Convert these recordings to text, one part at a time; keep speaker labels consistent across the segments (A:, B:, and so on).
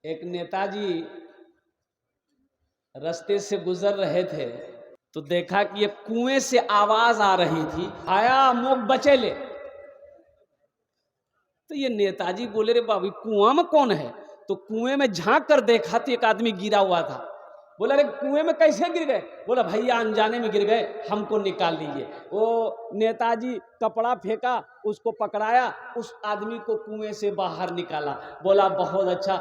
A: एक नेताजी रास्ते से गुजर रहे थे तो देखा कि ये कुएं से आवाज आ रही थी, आया मोग बचे ले। तो ये नेताजी बोले, रे बाबू कुआं में कौन है? तो कुएं में झांक कर देखा तो एक आदमी गिरा हुआ था। बोला, अरे कुएं में कैसे गिर गए? बोला, भैया अनजाने में गिर गए, हमको निकाल लीजिए। वो नेताजी कपड़ा फेंका, उसको पकड़ाया, उस आदमी को कुएं से बाहर निकाला। बोला, बहुत अच्छा,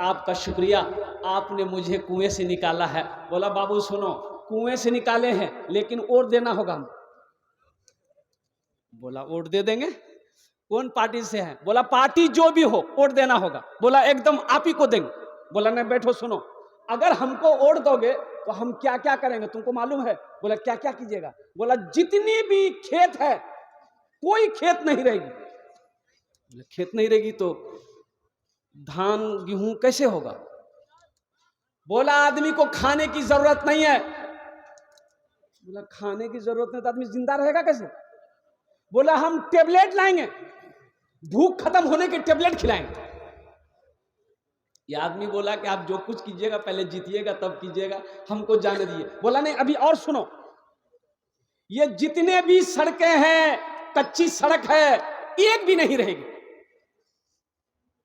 A: आपका शुक्रिया, आपने मुझे कुएं से निकाला है। बोला, बाबू सुनो, कुएं से निकाले हैं लेकिन वोट देना होगा हम। बोला, वोट दे देंगे। कौन पार्टी से है? बोला, पार्टी जो भी हो, वोट देना होगा। बोला, एकदम आप ही को देंगे। बोला, नहीं बैठो सुनो, अगर हमको वोट दोगे तो हम क्या क्या करेंगे तुमको मालूम है? बोला, क्या क्या कीजिएगा? बोला, जितनी भी खेत है कोई खेत नहीं रहेगी। बोला, खेत नहीं रहेगी तो धान गेहूं कैसे होगा? बोला, आदमी को खाने की जरूरत नहीं है। बोला, खाने की जरूरत नहीं तो आदमी जिंदा रहेगा कैसे? बोला, हम टेबलेट लाएंगे, भूख खत्म होने के टेबलेट खिलाएंगे। ये आदमी बोला कि आप जो कुछ कीजिएगा पहले जीतिएगा तब कीजिएगा, हमको जाने दिए। बोला, नहीं अभी और सुनो, ये जितने भी सड़कें हैं कच्ची सड़क है, एक भी नहीं रहेगी।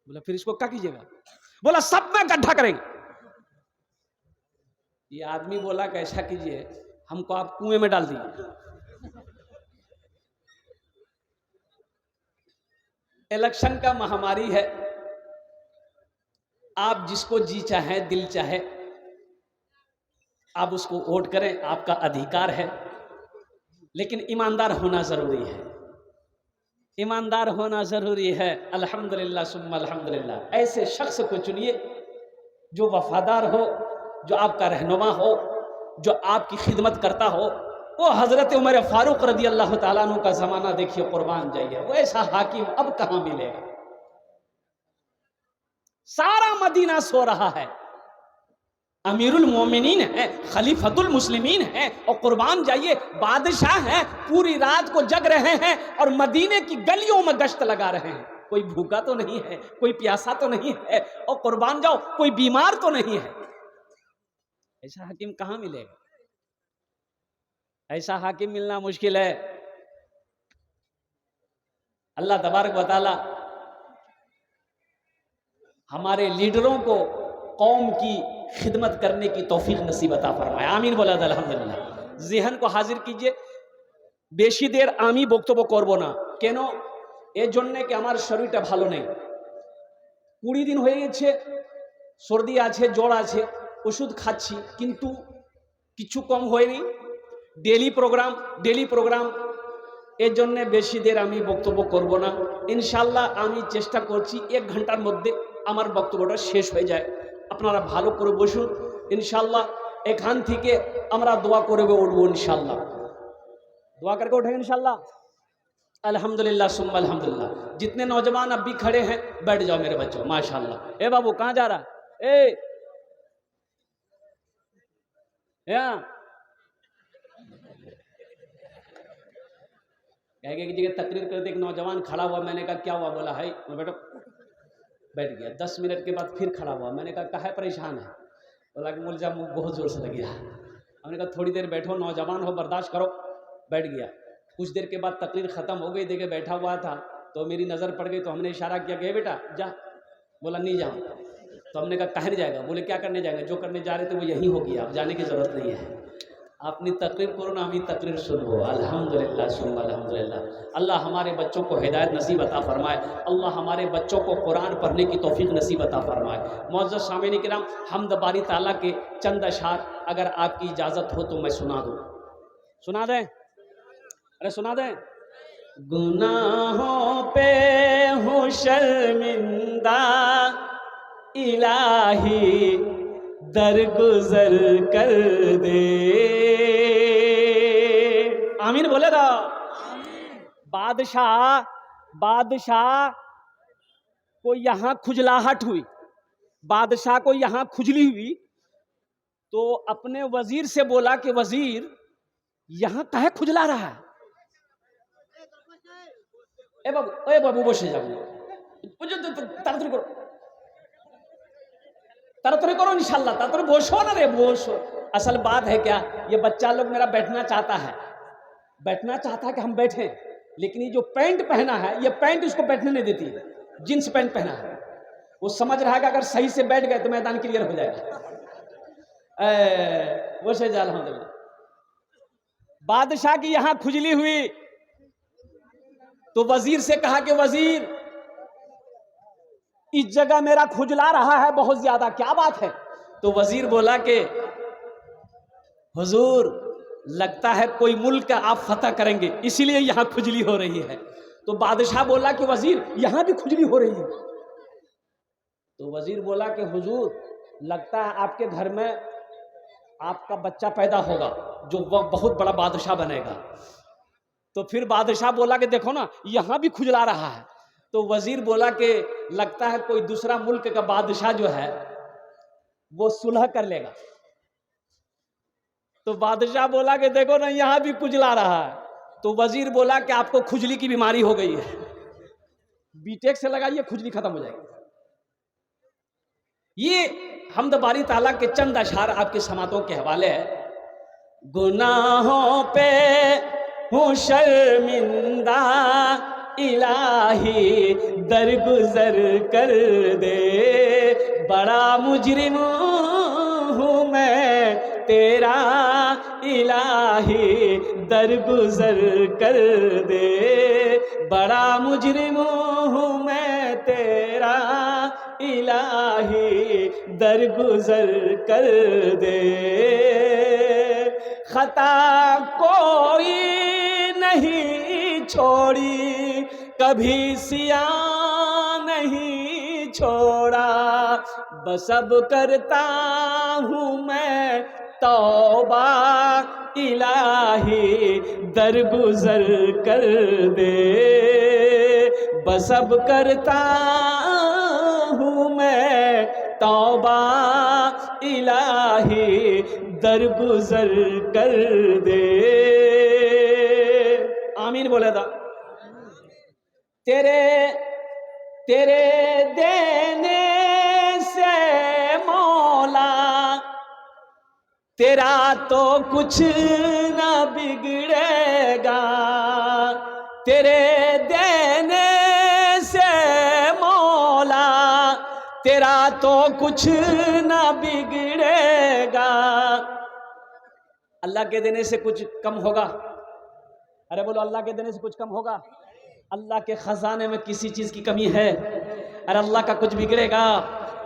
A: बोला, फिर इसको क्या कीजिएगा? बोला, सब में गड्ढा करेंगे। ये आदमी बोला कि ऐसा कीजिए, हमको आप कुएं में डाल दिए। इलेक्शन का महामारी है, आप जिसको जी चाहे दिल चाहे आप उसको वोट करें, आपका अधिकार है, लेकिन ईमानदार होना जरूरी है। ईमानदार होना जरूरी है। अल्हम्दुलिल्लाह सुम्मा अल्हम्दुलिल्लाह। ऐसे शख्स को चुनिए जो वफादार हो, जो आपका रहनुमा हो, जो आपकी खिदमत करता हो। वो हजरत उमर फारूक रदी अल्लाह ताला अन्हु का जमाना देखिए, कुर्बान जाइए, वो ऐसा हाकिम अब कहां मिलेगा? सारा मदीना सो रहा है, अमीरुल मोमिनीन है, खलीफतुल मुस्लिमीन है, और कुर्बान जाइए बादशाह है, पूरी रात को जग रहे हैं और मदीने की गलियों में गश्त लगा रहे हैं। कोई भूखा तो नहीं है, कोई प्यासा तो नहीं है, और कुर्बान जाओ कोई बीमार तो नहीं है। ऐसा हाकिम कहां मिलेगा? ऐसा हाकिम मिलना मुश्किल है। अल्लाह तबारक व तआला हमारे लीडरों को कौम की खिदमत करने की तौफीक नसीब अता फरमाए। आमीन बोला अल्हम्दुलिल्लाह। जहन को हाजिर कीजिए, बेशी देर आमी बक्तव्य करब ना, केन এর জন্যে কি আমার শরীরটা ভালো নেই। 20 দিন হয়ে গেছে, সর্দি আছে, জ্বর আছে, ওষুধ খাচ্ছি, কিন্তু কিছু কম হয়নি। ডেলি প্রোগ্রাম, এর জন্যে বেশি দের আমি বক্তব্য করব না। ইনশাআল্লাহ আমি চেষ্টা করছি 1 ঘন্টার মধ্যে আমার বক্তব্যটা শেষ হয়ে যায়। আপনারা ভালো করে বসুন, ইনশাআল্লাহ এখান থেকে আমরা দোয়া করে উঠবো। ইনশাআল্লাহ दुआ करके उठेंगे इंशाल्लाह। अल्हम्दुलिल्लाह सुम्मा अल्हम्दुलिल्लाह। जितने नौजवान अब भी खड़े हैं बैठ जाओ मेरे बच्चों, माशाल्लाह। ए बाबू कहाँ जा रहा? की जगह तकरीर करते एक नौजवान खड़ा हुआ, मैंने कहा क्या हुआ? बोला, है बेटो, बैठ गया। 10 मिनट के बाद फिर खड़ा हुआ, मैंने कहा काहे परेशान है? बोला कि मुझे मुँह बहुत जोर से लग गया। हमने कहा थोड़ी देर बैठो, नौजवान हो, बर्दाश्त करो। बैठ गया। कुछ देर के बाद तकरीर ख़त्म हो गई, देखे बैठा हुआ था तो मेरी नज़र पड़ गई, तो हमने इशारा किया कि बेटा जा। बोला नहीं जाऊँ। तो हमने कहा कहाँ नहीं जाएगा? बोले क्या करने जाएंगे? जो करने जा रहे थे वो यही हो गया, अब जाने की ज़रूरत नहीं है। अपनी तकरीर करो ना, हमें तकरीर सुनो। अल्हम्दुलिल्लाह सुम्मा अल्हम्दुलिल्लाह। अल्लाह हमारे बच्चों को हिदायत नसीब अता फरमाए। अल्लाह हमारे बच्चों को कुरान पढ़ने की तौफीक नसीब अता फरमाए। मुअज़्ज़ज़ सामीन किराम, हम्द बारी ताला के चंद अशआर अगर आपकी इजाज़त हो तो मैं सुना दूँ। सुना दें? अरे सुना दें। गुनाहों पे हूँ शर्मिंदा, इलाही दरगुजर कर दे। आमीन बोलेगा। बादशाह को यहां खुजलाहट हुई, बादशाह को यहां खुजली हुई, तो अपने वजीर से बोला कि वजीर यहां काहे खुजला रहा है? ए बाबू बसे जाओ, ताड़ाताड़ी करो। तरतरी करो इंशाल्लाह, तरतरी बोशो ना रे बोशो। असल बात है क्या, ये बच्चा लोग मेरा बैठना चाहता है कि हम बैठें, लेकिन ये जो पैंट पहना है, ये पैंट इसको बैठने नहीं देती है। जींस पैंट पहना है, वो समझ रहा है कि अगर सही से बैठ गए तो मैदान क्लियर हो जाएगा। वो से जाल हूं। बादशाह की यहां खुजली हुई तो वजीर से कहा कि वजीर, इस जगह मेरा खुजला रहा है बहुत ज्यादा, क्या बात है? तो वजीर बोला कि हुजूर, लगता है कोई मुल्क आप फतह करेंगे, इसीलिए यहां खुजली हो रही है। तो बादशाह बोला कि वजीर, यहां भी खुजली हो रही है। तो वजीर बोला कि हुजूर, लगता है आपके घर में आपका बच्चा पैदा होगा जो बहुत बड़ा बादशाह बनेगा। तो फिर बादशाह बोला कि देखो ना, यहां भी खुजला रहा है। तो वजीर बोला कि लगता है कोई दूसरा मुल्क का बादशाह जो है वो सुलह कर लेगा। तो बादशाह बोला कि देखो ना, यहां भी खुजला रहा है। तो वजीर बोला कि आपको खुजली की बीमारी हो गई है, बीटेक से लगाइए, खुजली खत्म हो जाएगी। ये हमद बारी ताला के चंद अशार आपके समातों के हवाले है। गुनाहों पे हूँ शर्मिंदा, इलाही दरगुजर कर दे, बड़ा मुजरिम हूँ मैं तेरा, इलाही दरगुजर कर दे, बड़ा मुजरिम हूँ मैं तेरा, इलाही दरगुजर कर दे। खता कोई नहीं छोड़ी, कभी सिया नहीं छोड़ा, बस अब करता हूँ मैं तौबा, इलाही दरगुजर कर दे, बस अब करता हूँ मैं तौबा, इलाही दरगुजर कर दे। आमीन बोले था। तेरे देने से मौला, तेरा तो कुछ ना बिगड़ेगा, तेरे देने से मौला, तेरा तो कुछ ना बिगड़ेगा। अल्लाह के देने से कुछ कम होगा? अरे बोलो, अल्लाह के देने से कुछ कम होगा? अल्लाह के खजाने में किसी चीज की कमी है? अरे अल्लाह का कुछ बिगड़ेगा?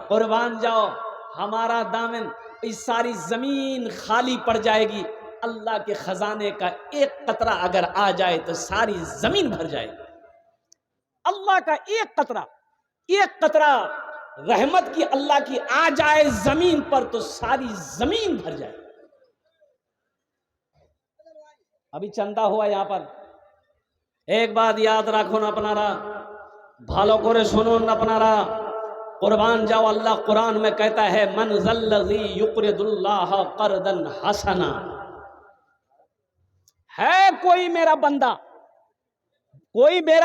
A: कुर्बान जाओ, हमारा दामन, इस सारी जमीन खाली पड़ जाएगी, अल्लाह के खजाने का एक कतरा अगर आ जाए तो सारी जमीन भर जाएगी। अल्लाह का एक कतरा रहमत की अल्लाह की आ जाए जमीन पर तो सारी जमीन भर जाए। अभी चंदा हुआ यहां पर, एक बात याद रखो ना अपनारा, भालो करे सुनो न अपनारा, कुर्बान जाओ, अल्लाह कुरान में कहता है, मन ज़ल्लज़ी युक़रिदुल्लाह क़र्दन हसना, है कोई मेरा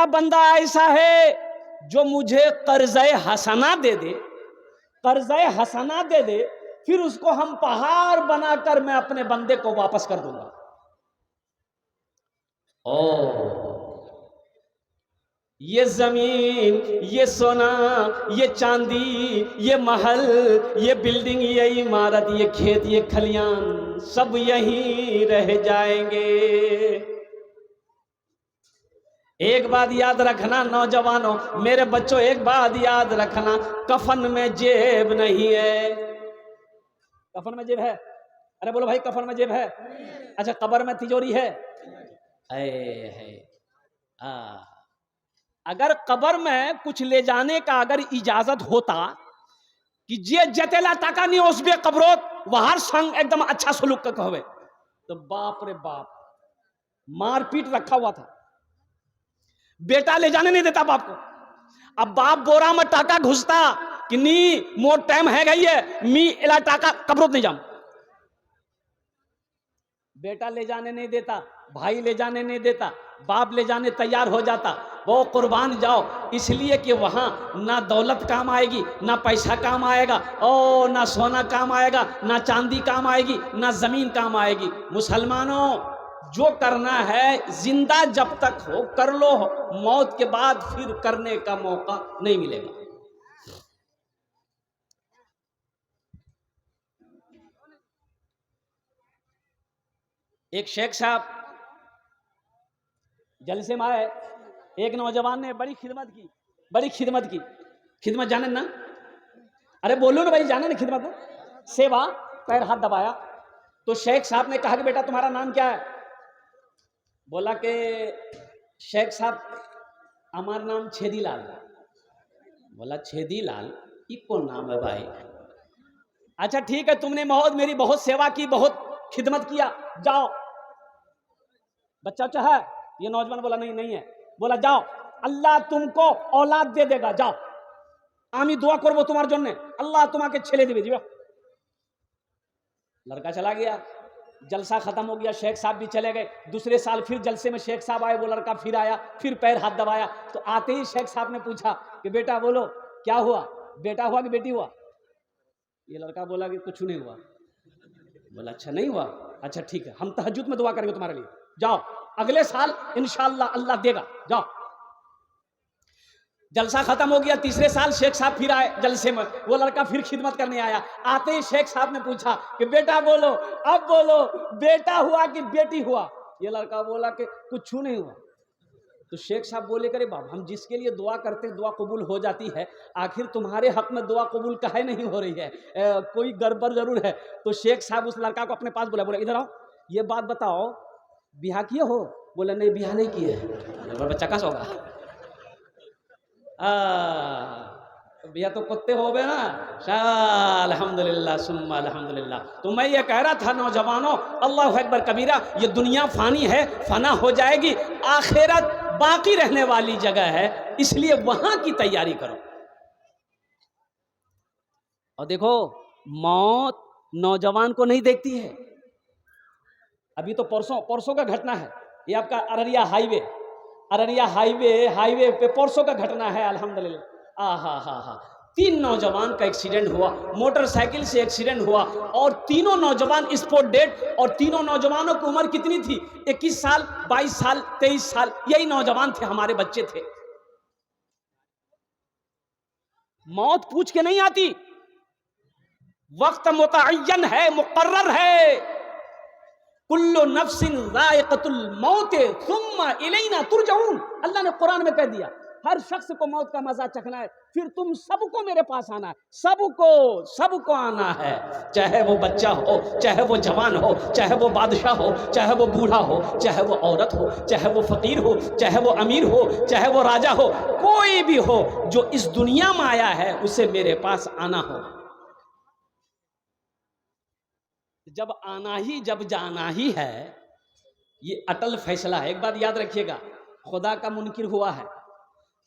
A: बंदा ऐसा है जो मुझे कर्ज़े हसना दे दे, फिर उसको हम पहाड़ बनाकर मैं अपने बंदे को वापस कर दूंगा। ओ ये जमीन, ये सोना, ये चांदी, ये महल, ये बिल्डिंग, ये इमारत, ये खेत, ये खलियान, सब यहीं रह जाएंगे। एक बात याद रखना नौजवानों, मेरे बच्चों, एक बात याद रखना, कफन में जेब नहीं है। कफन में जेब है? अरे बोलो भाई, कफन में जेब है? अच्छा, कब्र में तिजोरी है? अगर कब्र में कुछ ले जाने का अगर इजाजत होता कि जे जतेला टाका नहीं उसबे कब्रोत वहां संग एकदम अच्छा सलूक का कहवे, तो बाप रे बाप, मारपीट रखा हुआ था। बेटा ले जाने नहीं देता बाप को। अब बाप बोरा में टाका घुसता कि नी मोर टाइम है गई है, मी इला टाका कब्रोत नहीं जाऊं। बेटा ले जाने नहीं देता, भाई ले जाने नहीं देता, बाप ले जाने तैयार हो जाता, वो कुर्बान जाओ, इसलिए कि वहाँ ना दौलत काम आएगी, ना पैसा काम आएगा, ओ ना सोना काम आएगा, ना चांदी काम आएगी, ना जमीन काम आएगी। मुसलमानों, जो करना है जिंदा जब तक हो कर लो, मौत के बाद फिर करने का मौका नहीं मिलेगा। एक शेख साहब जलसे में आए, एक नौजवान ने बड़ी खिदमत की, बड़ी खिदमत की। खिदमत जाने ना, अरे बोलो ना भाई, जाने ना खिदमत, सेवा, पैर हाथ दबाया। तो शेख साहब ने कहा कि बेटा तुम्हारा नाम क्या है? बोला कि शेख साहब हमारा नाम छेदी लाल। बोला छेदी लाल, ये कौन नाम है भाई? अच्छा ठीक है, तुमने मेरी बहुत सेवा की, बहुत खिदमत किया, जाओ। बच्चा अच्छा है? ये नौजवान बोला नहीं नहीं है। बोला जाओ, अल्लाह तुमको औलाद दे देगा, जाओ, आमी दुआ करबो तुम्हार जन्ने, अल्लाह तुम्हारे छेले देवे, जाओ। लड़का चला गया, जलसा खत्म हो गया, शेख साहब भी चले गए। दूसरे साल फिर जलसे में शेख साहब आए, वो लड़का फिर आया, फिर पैर हाथ दबाया। तो आते ही शेख साहब ने पूछा कि बेटा बोलो क्या हुआ, बेटा हुआ कि बेटी हुआ? ये लड़का बोला कि कुछ नहीं हुआ। बोला अच्छा नहीं हुआ, अच्छा ठीक है, हम तहज्जुद में दुआ करेंगे तुम्हारे लिए, जाओ, अगले साल इंशाअल्लाह अल्लाह देगा, जाओ। जलसा खत्म हो गया, तीसरे साल शेख साहब फिर आए जलसे में, वो लड़का फिर खिदमत करने आया। आते ही शेख साहब ने पूछा कि बेटा बोलो, अब बोलो बेटा हुआ कि बेटी हुआ? ये लड़का बोला कि कुछ नहीं हुआ। तो शेख साहब बोले करे बाप, हम जिसके लिए दुआ करते हैं दुआ कबूल हो जाती है, आखिर तुम्हारे हक में दुआ कबूल काहे नहीं हो रही है? कोई गड़बड़ जरूर है। तो शेख साहब उस लड़का को अपने पास बुलाया, बोला इधर आओ, ये बात बताओ, बिहा किए हो? बोला नहीं बिहा नहीं किए। बच्चा कहाँ से होगा? बिहा तो कुत्ते हो गए ना। अल्हम्दुलिल्लाह सुम्मा अल्हम्दुलिल्लाह। तो मैं ये कह रहा था नौजवानों, अल्लाह अकबर कबीरा, ये दुनिया फानी है, फना हो जाएगी, आखिरत बाकी रहने वाली जगह है, इसलिए वहां की तैयारी करो। और देखो, मौत नौजवान को नहीं देखती है। अभी तो परसों का घटना है, ये आपका अररिया हाईवे पे परसों का घटना है। अल्हम्दुलिल्लाह, हा 3 नौजवान का एक्सीडेंट हुआ, मोटरसाइकिल से एक्सीडेंट हुआ, और तीनों नौजवान स्पॉट डेड। और तीनों नौजवानों की उम्र कितनी थी? 21 साल, 22 साल, 23 साल, यही नौजवान थे, हमारे बच्चे थे। मौत पूछ के नहीं आती, वक्त मुतअय्यन है, मुकर्रर है। कुल्लु नफ्सिन ज़ाइक़तुल मौत सुम्मा इलैना तुरजऊन, अल्लाह ने कुरान में कह दिया, हर शख्स को मौत का मजा चखना है, फिर तुम सबको मेरे पास आना है, सबको आना है। चाहे वो बच्चा हो, चाहे वो जवान हो, चाहे वो बादशाह हो, चाहे वो बूढ़ा हो, चाहे वो औरत हो, चाहे वो फकीर हो, चाहे वो अमीर हो, चाहे वो राजा हो, कोई भी हो जो इस दुनिया में आया है, उसे मेरे पास आना हो। जब आना ही, जब जाना ही है, ये अटल फैसला है। एक बात याद रखिएगा, खुदा का मुनकिर हुआ है,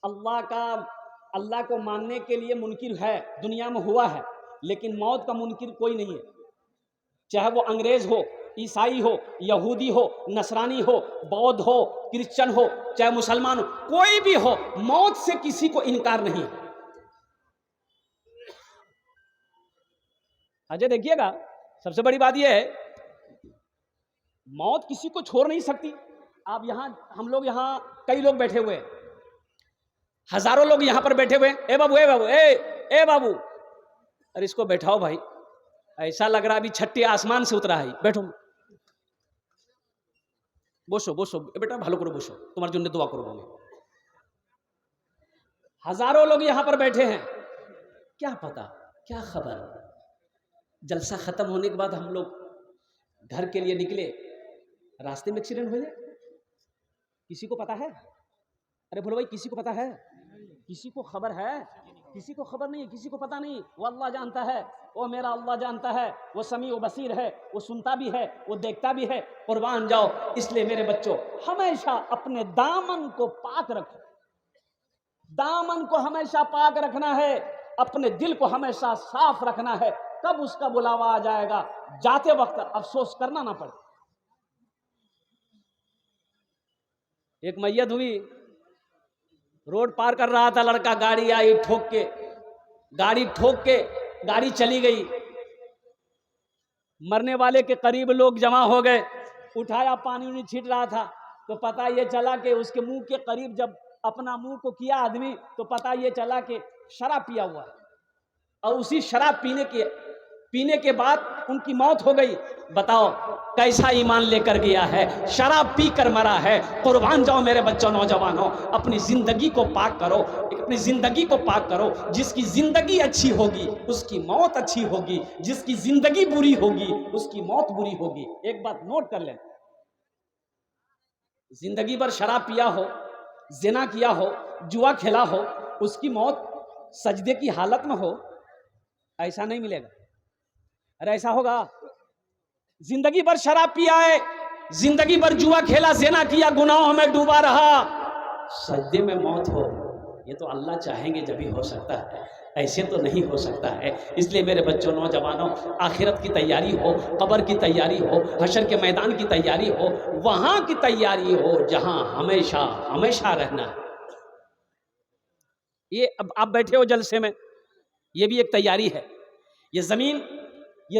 A: अल्लाह को मानने के लिए मुनकिर है, दुनिया में हुआ है, लेकिन मौत का मुनकिर कोई नहीं है। चाहे वो अंग्रेज हो, ईसाई हो, यहूदी हो, नसरानी हो, बौद्ध हो, क्रिश्चियन हो, चाहे मुसलमान हो, कोई भी हो, मौत से किसी को इनकार नहीं है। अजय देखिएगा, सबसे बड़ी बात यह है, मौत किसी को छोड़ नहीं सकती। आप यहां, हम लोग यहां कई लोग बैठे हुए हैं, हजारों लोग यहां पर बैठे हुए हैं। ए बाबू, ए बाबू, ए बाबू, अरे इसको बैठाओ भाई, ऐसा लग रहा अभी छट्टी आसमान से उतरा है, बैठो, बोसो बेटा, ভালো করে बोसो, तुम्हारे जन्ने दुआ करूंगा मैं। हजारों लोग यहां पर बैठे हैं, क्या पता, क्या खबर, जलसा खत्म होने के बाद हम लोग घर के लिए निकले, रास्ते में एक्सीडेंट हो जाए, किसी को पता है? अरे बोलो भाई, किसी को पता है? किसी को खबर है? किसी को खबर नहीं, किसी को पता नहीं। वो अल्लाह जानता है, वो मेरा अल्लाह जानता है, वो समी व बसीर है, वो सुनता भी है, वो देखता भी है। कुर्बान जाओ। इसलिए मेरे बच्चों, हमेशा अपने दामन को पाक रखो, दामन को हमेशा पाक रखना है, अपने दिल को हमेशा साफ रखना है। कब उसका बुलावा आ जाएगा, जाते वक्त अफसोस करना ना पड़े। एक मैयत हुई, रोड पार कर रहा था लड़का, गाड़ी आई ठोक के, गाड़ी चली गई। मरने वाले के करीब लोग जमा हो गए, उठाया, पानी उनी छीट रहा था, तो पता ये चला कि उसके मुंह के करीब जब अपना मुंह को किया आदमी, तो पता ये चला कि शराब पिया हुआ है, और उसी शराब पीने के बाद उनकी मौत हो गई। बताओ कैसा ईमान लेकर गया है, शराब पी कर मरा है। कुर्बान जाओ मेरे बच्चों, नौजवानों, अपनी जिंदगी को पाक करो, अपनी जिंदगी को पाक करो। जिसकी जिंदगी अच्छी होगी उसकी मौत अच्छी होगी, जिसकी जिंदगी बुरी होगी उसकी मौत बुरी होगी। एक बात नोट कर लें, जिंदगी भर शराब पिया हो, जिना किया हो, जुआ खेला हो, उसकी मौत सजदे की हालत में हो, ऐसा नहीं मिलेगा। अरे ऐसा होगा? जिंदगी भर शराब पिया है, जिंदगी भर जुआ खेला, जिना किया, गुनाहों में डूबा रहा, सजदे में मौत हो, ये तो अल्लाह चाहेंगे जब भी हो सकता है, ऐसे तो नहीं हो सकता है। इसलिए मेरे बच्चों, नौजवानों, आखिरत की तैयारी हो, कब्र की तैयारी हो, हशर के मैदान की तैयारी हो, वहां की तैयारी हो जहां हमेशा हमेशा रहना है। ये अब आप बैठे हो जलसे में, ये भी एक तैयारी है। ये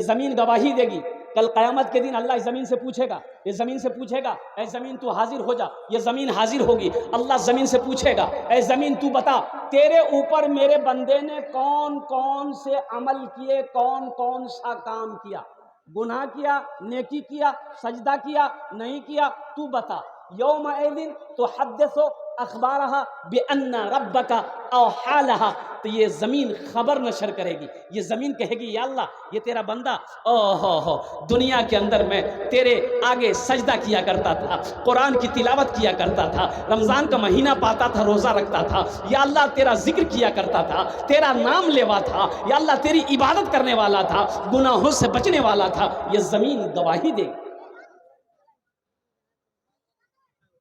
A: जमीन गवाही देगी। कल क़यामत के दिन अल्लाह इस ज़मीन से पूछेगा, ये ज़मीन से पूछेगा, ऐ ज़मीन तू हाजिर हो जा। ये ज़मीन हाजिर होगी। अल्लाह ज़मीन से पूछेगा, ऐ ज़मीन तू बता, तेरे ऊपर मेरे बंदे ने कौन कौन से अमल किए, कौन कौन सा काम किया, गुनाह किया, नेकी किया, सजदा किया, नहीं किया, तू बता। यौमइज़िन तुहद्दिसु अखबारहा बिअन्ना रब्बका औहालहा। तो ये ज़मीन खबर नशर करेगी, ये ज़मीन कहेगी, या अल्लाह, ये तेरा बंदा हो दुनिया के अंदर में तेरे आगे सजदा किया करता था, कुरान की तिलावत किया करता था, रमज़ान का महीना पाता था, रोज़ा रखता था, या अल्लाह तेरा जिक्र किया करता था, तेरा नाम लेवा था, या अल्लाह तेरी इबादत करने वाला था, गुनाहों से बचने वाला था। ये ज़मीन गवाही देगी।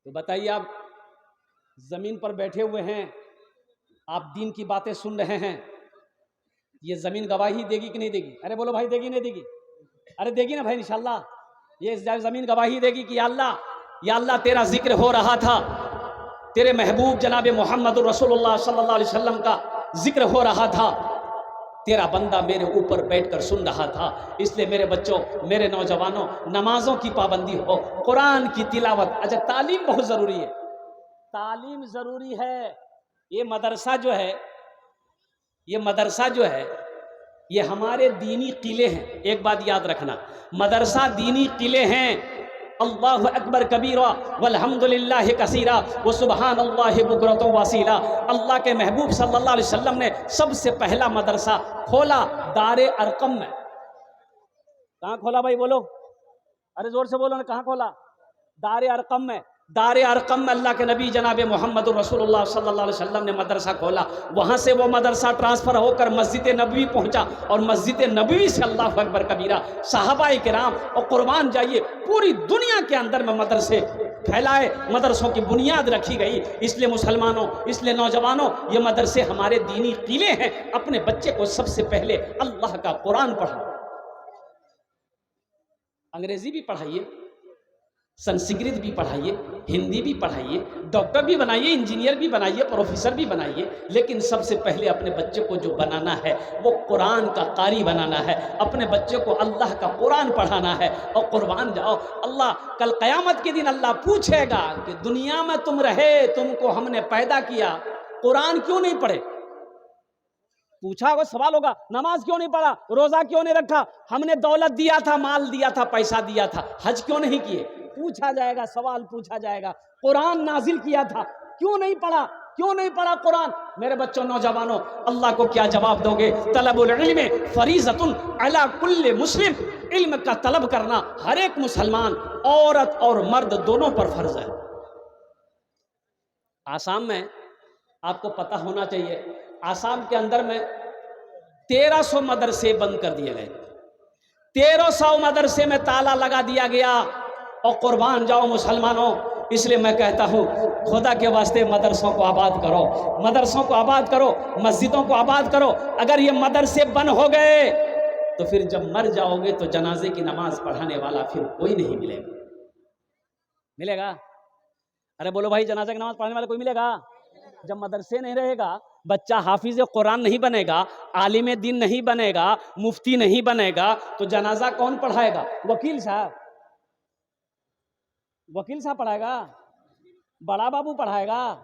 A: तो बताइए, आप ज़मीन पर बैठे हुए हैं, आप दीन की बातें सुन रहे हैं, ये ज़मीन गवाही देगी कि नहीं देगी? अरे बोलो भाई, देगी नहीं देगी? अरे देगी ना भाई, इंशाल्लाह। ये ज़मीन गवाही देगी कि या अल्लाह तेरा जिक्र हो रहा था, तेरे महबूब जनाब मोहम्मद रसूलुल्लाह सल्लल्लाहु अलैहि वसल्लम का जिक्र हो रहा था, तेरा बंदा मेरे ऊपर बैठकर सुन रहा था। इसलिए मेरे बच्चों, मेरे नौजवानों, नमाजों की पाबंदी हो, कुरान की तिलावत। अच्छा, तालीम बहुत ज़रूरी है, तालीम ज़रूरी है। ये मदरसा जो है, ये हमारे दीनी किले हैं। एक बात याद रखना, मदरसा दीनी किले हैं। अल्लाहु अकबर कबीरा वल्हम्दुलिल्लाहि कसीरा व सुबहानल्लाहि बुकरतु वसीला। अल्लाह के महबूब सल्लल्लाहु अलैहि वसल्लम ने सबसे पहला मदरसा खोला दारे अरकम में। कहाँ खोला भाई, बोलो, अरे जोर से बोलो ना, कहाँ खोला? दारे अरकम में। दारे अरकम में अल्लाह के नबी जनाब मोहम्मद रसूलुल्लाह सल्लल्लाहु अलैहि वसल्लम ने मदरसा खोला। वहाँ से वो मदरसा ट्रांसफ़र होकर मस्जिद नबवी पहुँचा, और मस्जिद नबवी से अल्लाह अकबर कबीरा सहाबाए किराम, और कुर्बान जाइए, पूरी दुनिया के अंदर में मदरसे फैलाए, मदरसों की बुनियाद रखी गई। इसलिए मुसलमानों, इसलिए नौजवानों, ये मदरसे हमारे दीनी किले हैं। अपने बच्चे को सबसे पहले अल्लाह का कुरान पढ़ाओ, अंग्रेजी भी पढ़ाइए, संस्कृत भी पढ़ाइए, हिंदी भी पढ़ाइए, डॉक्टर भी बनाइए, इंजीनियर भी बनाइए, प्रोफेसर भी बनाइए, लेकिन सबसे पहले अपने बच्चे को जो बनाना है वो कुरान का कारी बनाना है। अपने बच्चे को अल्लाह का कुरान पढ़ाना है। और कुर्बान जाओ, अल्लाह कल क़यामत के दिन अल्लाह पूछेगा कि दुनिया में तुम रहे, तुमको हमने पैदा किया, कुरान क्यों नहीं पढ़े? पूछा होगा, सवाल होगा, नमाज क्यों नहीं पढ़ा, रोजा क्यों नहीं रखा, हमने दौलत दिया था, माल दिया था, पैसा दिया था, हज क्यों नहीं किए? पूछा जाएगा, सवाल पूछा जाएगा। कुरान नाजिल किया था, क्यों नहीं पढ़ा, क्यों नहीं पढ़ा कुरान? मेरे बच्चों, नौजवानों, अल्लाह को क्या जवाब दोगे? तलबुल इल्म फरीज़तुन अला कुल्ले मुस्लिम। इल्म का तलब करना हर एक मुसलमान, औरत और मर्द दोनों पर फर्ज है। आसाम में आपको पता होना चाहिए, आसाम के अंदर में 1300 मदरसे बंद कर दिए गए, 1300 मदरसे में ताला लगा दिया गया। और कुर्बान जाओ मुसलमानों, इसलिए मैं कहता हूँ, खुदा के वास्ते मदरसों को आबाद करो, मदरसों को आबाद करो, मस्जिदों को आबाद करो। अगर ये मदरसे बंद हो गए तो फिर जब मर जाओगे तो जनाजे की नमाज पढ़ाने वाला फिर कोई नहीं मिलेगा। अरे बोलो भाई, जनाजा की नमाज पढ़ने वाला कोई मिलेगा? जब मदरसे नहीं रहेगा, बच्चा हाफिज कुरान नहीं बनेगा, आलिम दीन नहीं बनेगा, मुफ्ती नहीं बनेगा, तो जनाजा कौन पढ़ाएगा? वकील साहब? वकील साहब पढ़ाएगा? बड़ा बाबू पढ़ाएगा?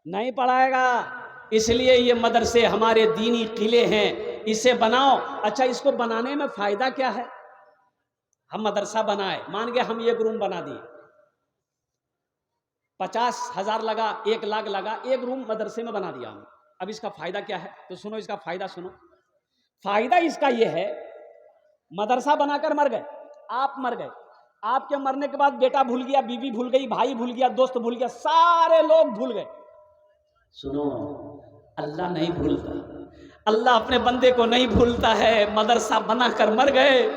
A: नहीं पढ़ाएगा। इसलिए ये मदरसे हमारे दीनी किले हैं, इसे बनाओ। अच्छा, इसको बनाने में फायदा क्या है? हम मदरसा बनाए, मान गए हम एक रूम बना दिए, 50,000 लगा, 1 लाख लगा, एक रूम मदरसे में बना दिया हम। अब इसका फायदा क्या है? तो सुनो इसका फायदा, सुनो। फायदा इसका यह है, मदरसा बनाकर मर गए, आप मर गए, आपके मरने के बाद बेटा भूल गया, बीवी भूल गई, भाई भूल गया, दोस्त भूल गया, सारे लोग भूल गए। सुनो, अल्लाह नहीं भूलता, अल्लाह अपने बंदे को नहीं भूलता है। मदरसा बनाकर मर गए,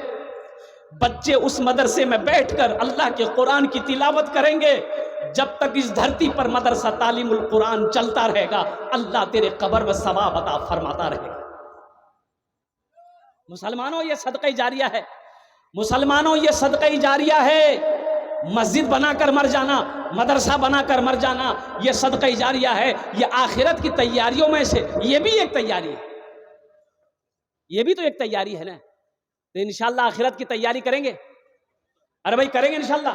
A: बच्चे उस मदरसे में बैठकर अल्लाह के कुरान की तिलावत करेंगे। जब तक इस धरती पर मदरसा तालीमुल कुरान चलता रहेगा, अल्लाह तेरे कब्र में सवाब अता फरमाता रहेगा। मुसलमानों, ये सदका जारिया है। मुसलमानों, ये सदका जारिया है। मस्जिद बनाकर मर जाना, मदरसा बनाकर मर जाना, ये सदका जारिया है। ये आखिरत की तैयारियों में से ये भी एक तैयारी है। ये भी तो एक तैयारी है ना। तो इंशाअल्लाह आखिरत की तैयारी करेंगे? अरे भाई करेंगे इंशाअल्लाह।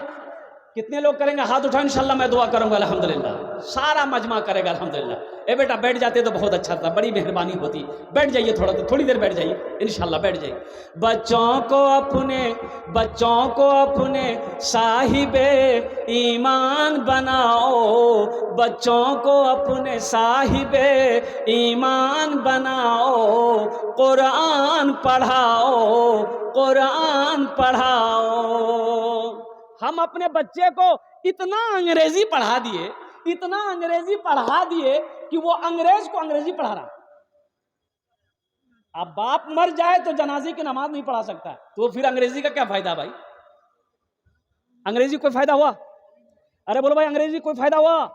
A: कितने लोग करेंगे? हाथ उठाओ। इंशाअल्लाह मैं दुआ करूंगा। अल्हम्दुलिल्लाह, सारा मजमा करेगा अल्हम्दुलिल्लाह। ए बेटा बैठ जाते तो बहुत अच्छा था, बड़ी मेहरबानी होती। बैठ जाइए, थोड़ी देर बैठ जाइए, इंशाअल्लाह बैठ जाइए। बच्चों को अपने साहिबे ईमान बनाओ, बच्चों को अपने साहिबे ईमान बनाओ, कुरान पढ़ाओ, कुरान पढ़ाओ। हम अपने बच्चे को इतना अंग्रेजी पढ़ा दिए, इतना अंग्रेजी पढ़ा दिए कि वो अंग्रेज को अंग्रेजी पढ़ा रहा। अब बाप मर जाए तो जनाजे की नमाज नहीं पढ़ा सकता, तो फिर अंग्रेजी का क्या फायदा भाई? अंग्रेजी कोई फायदा हुआ? अरे बोलो भाई, अंग्रेजी कोई फायदा हुआ?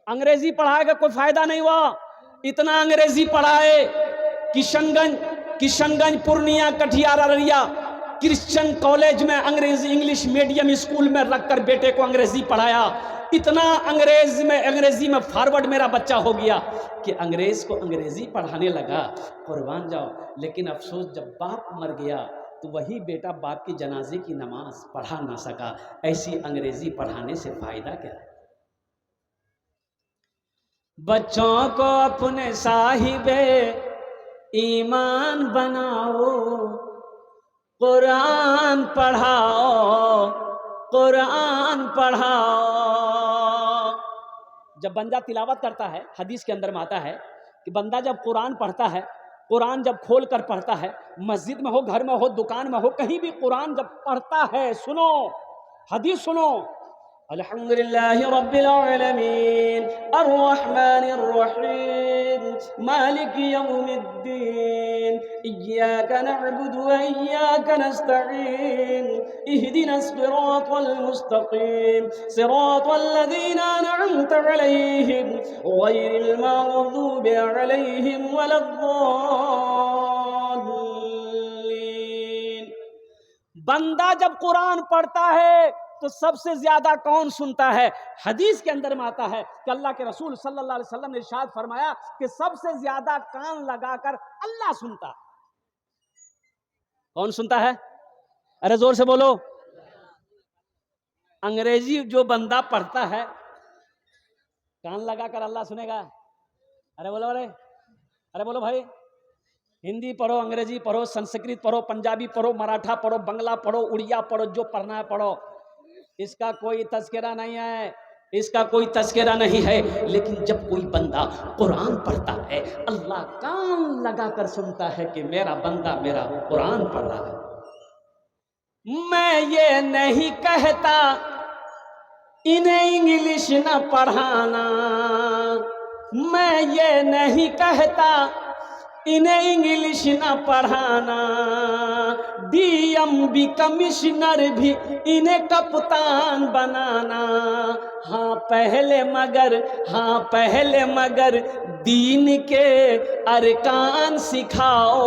A: अंग्रेजी पढ़ाएगा कोई फायदा नहीं हुआ। इतना अंग्रेजी पढ़ाए, किशनगंज, पूर्णिया, कटिहार, अररिया क्रिश्चियन कॉलेज में अंग्रेजी इंग्लिश मीडियम स्कूल में रखकर बेटे को अंग्रेजी पढ़ाया। इतना अंग्रेजी में फॉरवर्ड मेरा बच्चा हो गया कि अंग्रेज को अंग्रेजी पढ़ाने लगा। कुर्बान जाओ। लेकिन अफसोस, जब बाप मर गया तो वही बेटा बाप की जनाजे की नमाज पढ़ा ना सका। ऐसी अंग्रेजी पढ़ाने से फायदा क्या है? बच्चों को अपने साहिबे ईमान बनाओ, कुरान पढ़ाओ, कुरान पढ़ाओ। जब बंदा तिलावत करता है, हदीस के अंदर में आता है कि बंदा जब कुरान पढ़ता है, कुरान जब खोल कर पढ़ता है, मस्जिद में हो, घर में हो, दुकान में हो, कहीं भी कुरान जब पढ़ता है, सुनो हदीस सुनो। अल्हम्दुलिल्लाहि रब्बिल आलमीन अर्रहमानिर रहीम मालिकि यौमिद्दीन इय्याका नअबुदु व इय्याका नस्तईन इहदिनस सिरातल मुस्तकीम सिरातल लज़ीना अनअमता अलैहिम गैरिल मग़दूबि अलैहिम वलद्दाल्लीन। बंदा जब कुरान पढ़ता है तो सबसे ज्यादा कौन सुनता है? हदीस के अंदर में आता है कि अल्लाह के रसूल सल्लल्लाहु अलैहि वसल्लम ने इरशाद फरमाया कि सबसे ज्यादा कान लगाकर अल्लाह सुनता। कौन सुनता है? अरे जोर से बोलो। अंग्रेजी जो बंदा पढ़ता है, कान लगाकर अल्लाह सुनेगा? अरे बोलो, अरे बोलो भाई। हिंदी पढ़ो, अंग्रेजी पढ़ो, संस्कृत पढ़ो, पंजाबी पढ़ो, मराठा पढ़ो, बंगला पढ़ो, उड़िया पढ़ो, जो पढ़ना है पढ़ो, इसका कोई तज़किरा नहीं है, इसका कोई तज़किरा नहीं है। लेकिन जब कोई बंदा कुरान पढ़ता है, अल्लाह कान लगाकर सुनता है कि मेरा बंदा मेरा कुरान पढ़ रहा है। मैं ये नहीं कहता इन्हें इंग्लिश न पढ़ाना, मैं ये नहीं कहता इन्हें इंग्लिश न पढ़ाना, डीएम कमिश्नर भी इन्हें कप्तान बनाना। हाँ पहले मगर दीन के अरकान सिखाओ,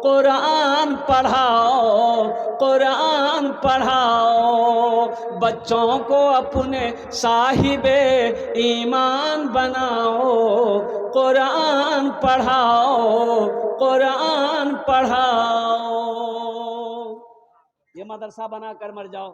A: कुरान पढ़ाओ, कुरान पढ़ाओ। बच्चों को अपने साहिबे ईमान बनाओ, कुरान पढ़ाओ, कुरान पढ़ाओ। ये मदरसा बना कर मर जाओ,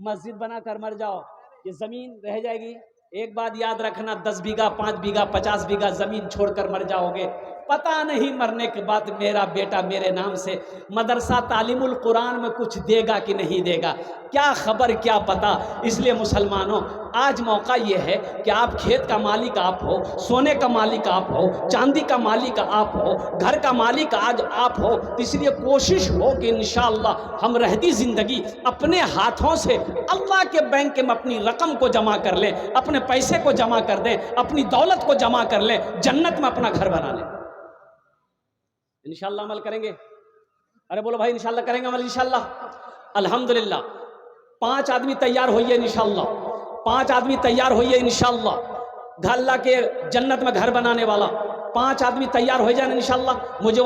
A: मस्जिद बना कर मर जाओ, ये ज़मीन रह जाएगी। एक बात याद रखना, 10 बीघा 5 बीघा 50 बीघा ज़मीन छोड़कर मर जाओगे, पता नहीं मरने के बाद मेरा बेटा मेरे नाम से मदरसा तालीमुल कुरान में कुछ देगा कि नहीं देगा, क्या खबर क्या पता। इसलिए मुसलमानों, आज मौका ये है कि आप खेत का मालिक आप हो, सोने का मालिक आप हो, चांदी का मालिक आप हो, घर का मालिक आज आप हो। इसलिए कोशिश हो कि इंशाअल्लाह हम रहती ज़िंदगी अपने हाथों से अल्लाह के बैंक में अपनी रकम को जमा कर लें, अपने पैसे को जमा कर दें, अपनी दौलत को जमा कर लें, जन्नत में अपना घर बना लें। इंशाअल्लाह अमल करेंगे? अरे बोलो भाई, इंशाअल्लाह करेंगे अमल इंशाअल्लाह। अल्हम्दुलिल्लाह 5 आदमी तैयार होइए इंशाअल्लाह, 5 आदमी तैयार होइए इंशाअल्लाह। अल्लाह के जन्नत में घर बनाने वाला 5 आदमी तैयार हो जाए इंशाअल्लाह। मुझे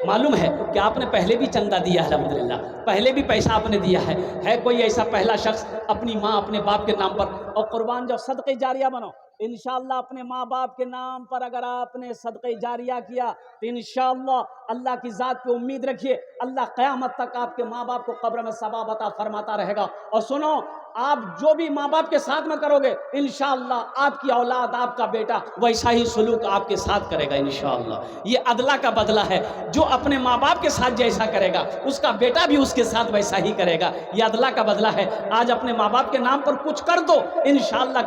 A: मालूम है कि आपने पहले भी चंदा दिया है, अल्हम्दुलिल्लाह पहले भी पैसा आपने दिया है कोई ऐसा पहला शख्स अपनी माँ अपने बाप के नाम पर, और कुर्बान जाओ, सदक़े जारिया बनो इंशाअल्लाह। अपने माँ बाप के नाम पर अगर आपने सदक़े जारिया किया तो इंशाअल्लाह अल्लाह की ज़ात पे उम्मीद रखिए, अल्लाह क़यामत तक आपके माँ बाप को कब्र में सवाब अता फरमाता रहेगा। और सुनो, आप जो भी माँ बाप के साथ में करोगे इंशाअल्लाह आपकी औलाद, आपका बेटा वैसा ही सलूक आपके साथ करेगा इंशाअल्लाह। ये अदला का बदला है, जो अपने माँ बाप के साथ जैसा करेगा उसका बेटा भी उसके साथ वैसा ही करेगा। ये अदला का बदला है। आज अपने माँ बाप के नाम पर कुछ कर दो, इंशाअल्लाह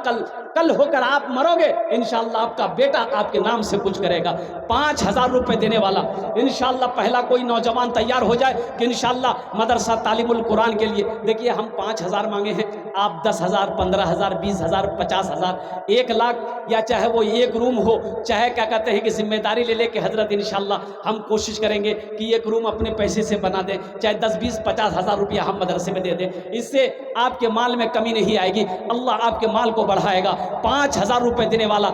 A: कल होकर आप मरोगे, इंशाअल्लाह आपका बेटा आपके नाम से कुछ करेगा। 5000 रुपये देने वाला इंशाअल्लाह पहला कोई नौजवान तैयार हो जाए कि इंशाअल्लाह मदरसा तालीमुल कुरान के लिए। देखिए हम 5000 मांगे हैं, आप 10,000 15,000 20,000 50,000 1 लाख, या चाहे वो एक रूम हो, चाहे क्या कहते हैं कि जिम्मेदारी ले ले कि हजरत इंशाअल्लाह हम कोशिश करेंगे कि एक रूम अपने पैसे से बना दें, चाहे 10 20 50,000 रुपया हम मदरसे में दे दें। इससे आपके माल में कमी नहीं आएगी, अल्लाह आपके माल को बढ़ाएगा। 5000 रुपये देने वाला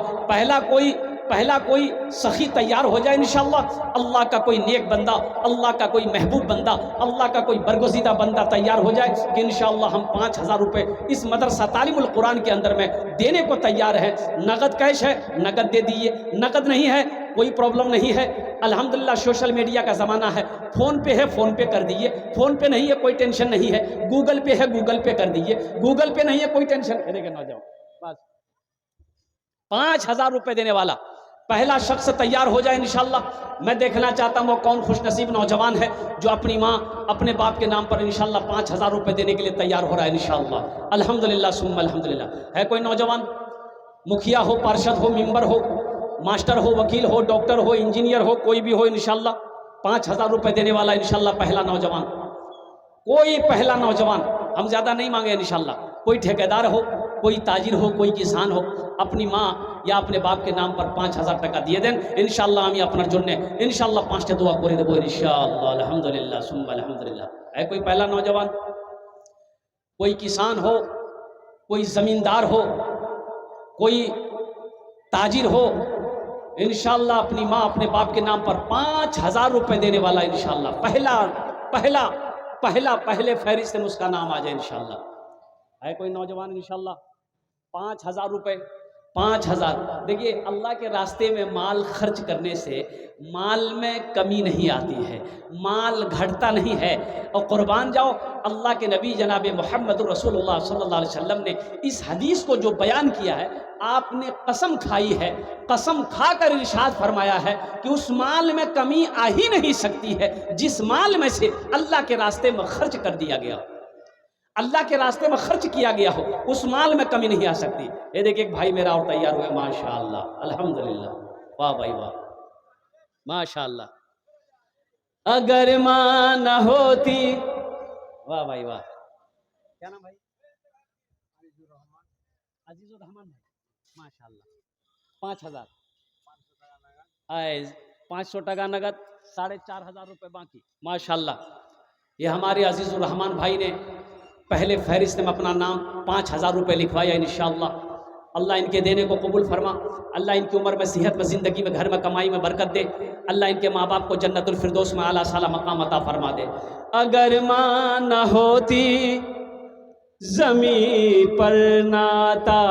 A: पहला कोई सखी तैयार हो जाए इंशाअल्लाह। अल्लाह का कोई नेक बंदा, अल्लाह का कोई महबूब बंदा, अल्लाह का कोई बरगुज़ीदा बंदा तैयार हो जाए कि इंशाअल्लाह हम 5000 रुपये इस मदरसा तालीमुल कुरान के अंदर में देने को तैयार हैं। नगद कैश है, नगद दे दीजिए, नगद नहीं है कोई प्रॉब्लम नहीं है। अल्हम्दुलिल्लाह सोशल मीडिया का ज़माना है, फ़ोन पे है फ़ोन पे कर दीजिए, फ़ोन पे नहीं है कोई टेंशन नहीं है, गूगल पे है गूगल पे कर दीजिए, गूगल पे नहीं है कोई टेंशन ना जाओ। बस 5000 रुपये देने वाला पहला शख्स तैयार हो जाए इंशाअल्लाह। मैं देखना चाहता हूँ वो कौन खुशनसीब नौजवान है जो अपनी माँ अपने बाप के नाम पर इंशाअल्लाह 5000 रुपये देने के लिए तैयार हो रहा है इंशाअल्लाह। अल्हम्दुलिल्लाह सुम्मा अल्हम्दुलिल्लाह। है कोई नौजवान, मुखिया हो, पार्षद हो, मेंबर हो, मास्टर हो, वकील हो, डॉक्टर हो, इंजीनियर हो, कोई भी हो इंशाअल्लाह 5000 रुपये देने वाला इंशाअल्लाह पहला नौजवान। कोई पहला नौजवान, हम ज़्यादा नहीं मांगे इंशाअल्लाह। कोई ठेकेदार हो, कोई ताजिर हो, कोई किसान हो, अपनी माँ या अपने बाप के नाम पर 5000 টাকা দিয়ে দেন इंशाअल्लाह। আমি আপনার জন্য इंशाअल्लाह 5টা দোয়া করে দেবো इंशाअल्लाह। अल्हम्दुलिल्लाह सुम्मा अल्हम्दुलिल्लाह। है कोई पहला नौजवान, कोई किसान हो, कोई ज़मींदार हो, कोई ताजिर हो, इंशाअल्लाह अपनी माँ अपने बाप के नाम पर 5000 रुपये देने वाला इंशाअल्लाह पहले फहरिस्त में उसका नाम आ जाए इंशाअल्लाह। है कोई नौजवान इंशाअल्लाह 5000 रुपये 5000। देखिए अल्लाह के रास्ते में माल खर्च करने से माल में कमी नहीं आती है, माल घटता नहीं है। और कुर्बान जाओ, अल्लाह के नबी जनाब मोहम्मद रसूलुल्लाह सल्लल्लाहु अलैहि वसल्लम ने इस हदीस को जो बयान किया है, आपने कसम खाई है, कसम खाकर इरशाद फरमाया है कि उस माल में कमी आ ही नहीं सकती है जिस माल में से अल्लाह के रास्ते में खर्च कर दिया गया, अल्लाह के रास्ते में खर्च किया गया हो, उस माल में कमी नहीं आ सकती। ये देखिए एक भाई मेरा और तैयार हुए, माशाअल्लाह अल्हम्दुलिल्लाह, वाह भाई वाह, माशाअल्लाह। अगर माँ न होती, वाह भाई वाह, क्या नाम भाई? अजीजुर रहमान भाई, माशाअल्लाह। 5000 आए, 500 টাকা नगद, 4500 रुपये बाकी, माशाअल्लाह। ये हमारे अजीजुर रहमान भाई ने पहले फहरिस्त में अपना नाम 5000 रुपये लिखवाया इंशाअल्लाह। अल्लाह इनके देने को कबूल फरमा, अल्लाह इनकी उम्र में, सेहत में, ज़िंदगी में, घर में, कमाई में बरकत दे, अल्लाह इनके माँ बाप को जन्नतुल फिरदौस में आला साला मकाम अता फरमा दे। अगर माँ न होती जमी पर नाता,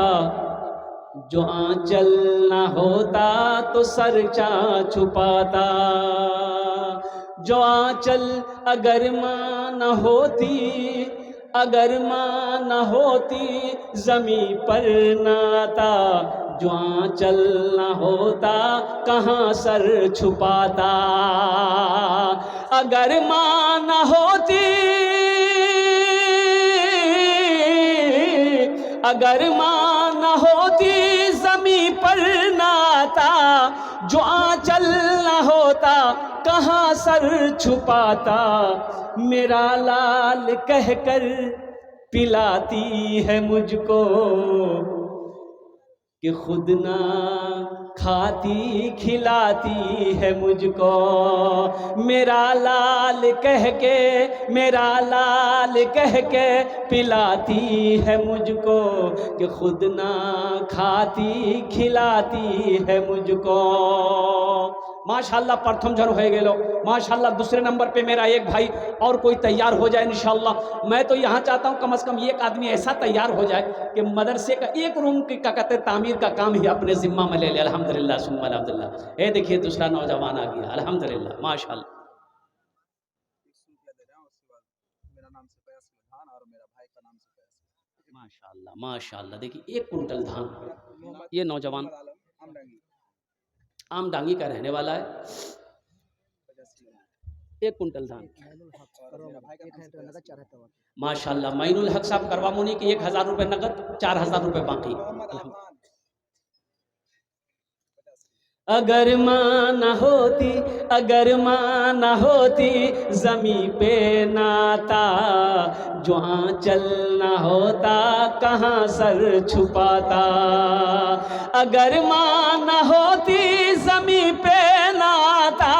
A: जो आंचल ना होता तो सरचा छुपाता। जो आंचल अगर माँ न होती, अगर माँ न होती जमी पर नाता, जो आंचल न होता कहाँ सर छुपाता। अगर माँ न होती, अगर माँ न होती जमी पर नाता, जो आंचल न होता कहाँ सर छुपाता। मेरा लाल कहकर पिलाती है मुझको, कि खुद ना खाती खिलाती है मुझको। मेरा लाल कह के, मेरा लाल कह के पिलाती है मुझको, कि खुद ना खाती खिलाती है मुझको। माशाल्लाह प्रथम जन हो गेलो, माशाल्लाह। दूसरे नंबर पे मेरा एक भाई और कोई तैयार हो जाए इंशाल्लाह। मैं तो यहाँ चाहता हूँ कम से कम एक आदमी ऐसा तैयार हो जाए कि मदरसे का एक रूम की क्या कहते हैं तामीर का काम ही अपने जिम्मा में ले ले। अल्हम्दुलिल्लाह सुम्मा अल्हम्दुलिल्लाह। ये देखिए दूसरा नौजवान आ गया, अल्हम्दुलिल्लाह माशाल्लाह। माशाल्लाह माशाल्लाह। देखिए 1 कुंटल धान, ये नौजवान आमडांगी का रहने वाला है। 1 कुंटल धान माशाल्लाह। माइनुल हक साहब करवा मुनी की 1000 रुपये नगद, 4000 रुपये बाकी। अगर माँ न होती, अगर माँ न होती जमी पे नाता, जो आंचल न होता कहाँ सर छुपाता। अगर माँ न होती जमी पे नाता,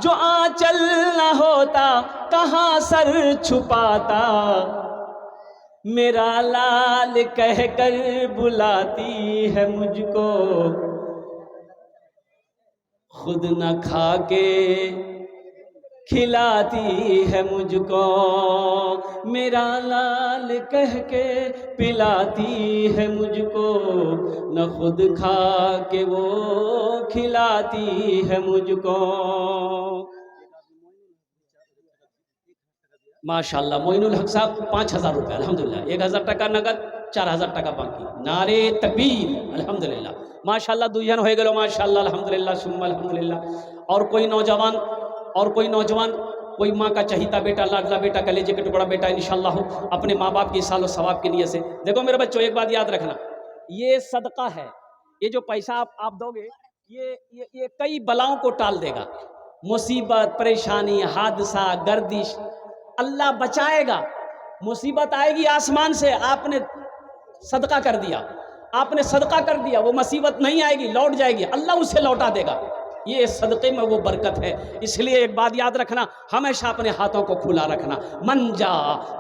A: जो आंचल न होता कहाँ सर छुपाता। मेरा लाल कहकर बुलाती है मुझको, खुद न खा के खिलाती है मुझको। मेरा लाल कह के पिलाती है मुझको, न खुद खा के वो खिलाती है मुझको। माशाल्लाह मोइनुल हक साहब 5000 रुपये अल्हम्दुलिल्लाह। 1000 टका नगद, 4000 टका बाकी। नारे तकबीर अल्हम्दुलिल्लाह माशाल्लाह। दुजन हो गए माशाल्लाह अल्हम्दुलिल्लाह सुम्मा अल्हम्दुलिल्लाह। और कोई नौजवान, और कोई नौजवान, कोई माँ का चहीता बेटा, लाडला बेटा, कलेजे का टुकड़ा बेटा इंशाल्लाह हो अपने माँ बाप की सालो सवाब के लिए से। देखो मेरे बच्चों एक बात याद रखना, ये सदका है। ये जो पैसा आप दोगे ये कई बलाओं को टाल देगा। मुसीबत, परेशानी, हादसा, गर्दिश अल्लाह बचाएगा। मुसीबत आएगी आसमान से, आपने सदका कर दिया, आपने सदका कर दिया, वो मुसीबत नहीं आएगी, लौट जाएगी, अल्लाह उसे लौटा देगा। ये सदक़े में वो बरकत है। इसलिए एक बात याद रखना, हमेशा अपने हाथों को खुला रखना। मंजा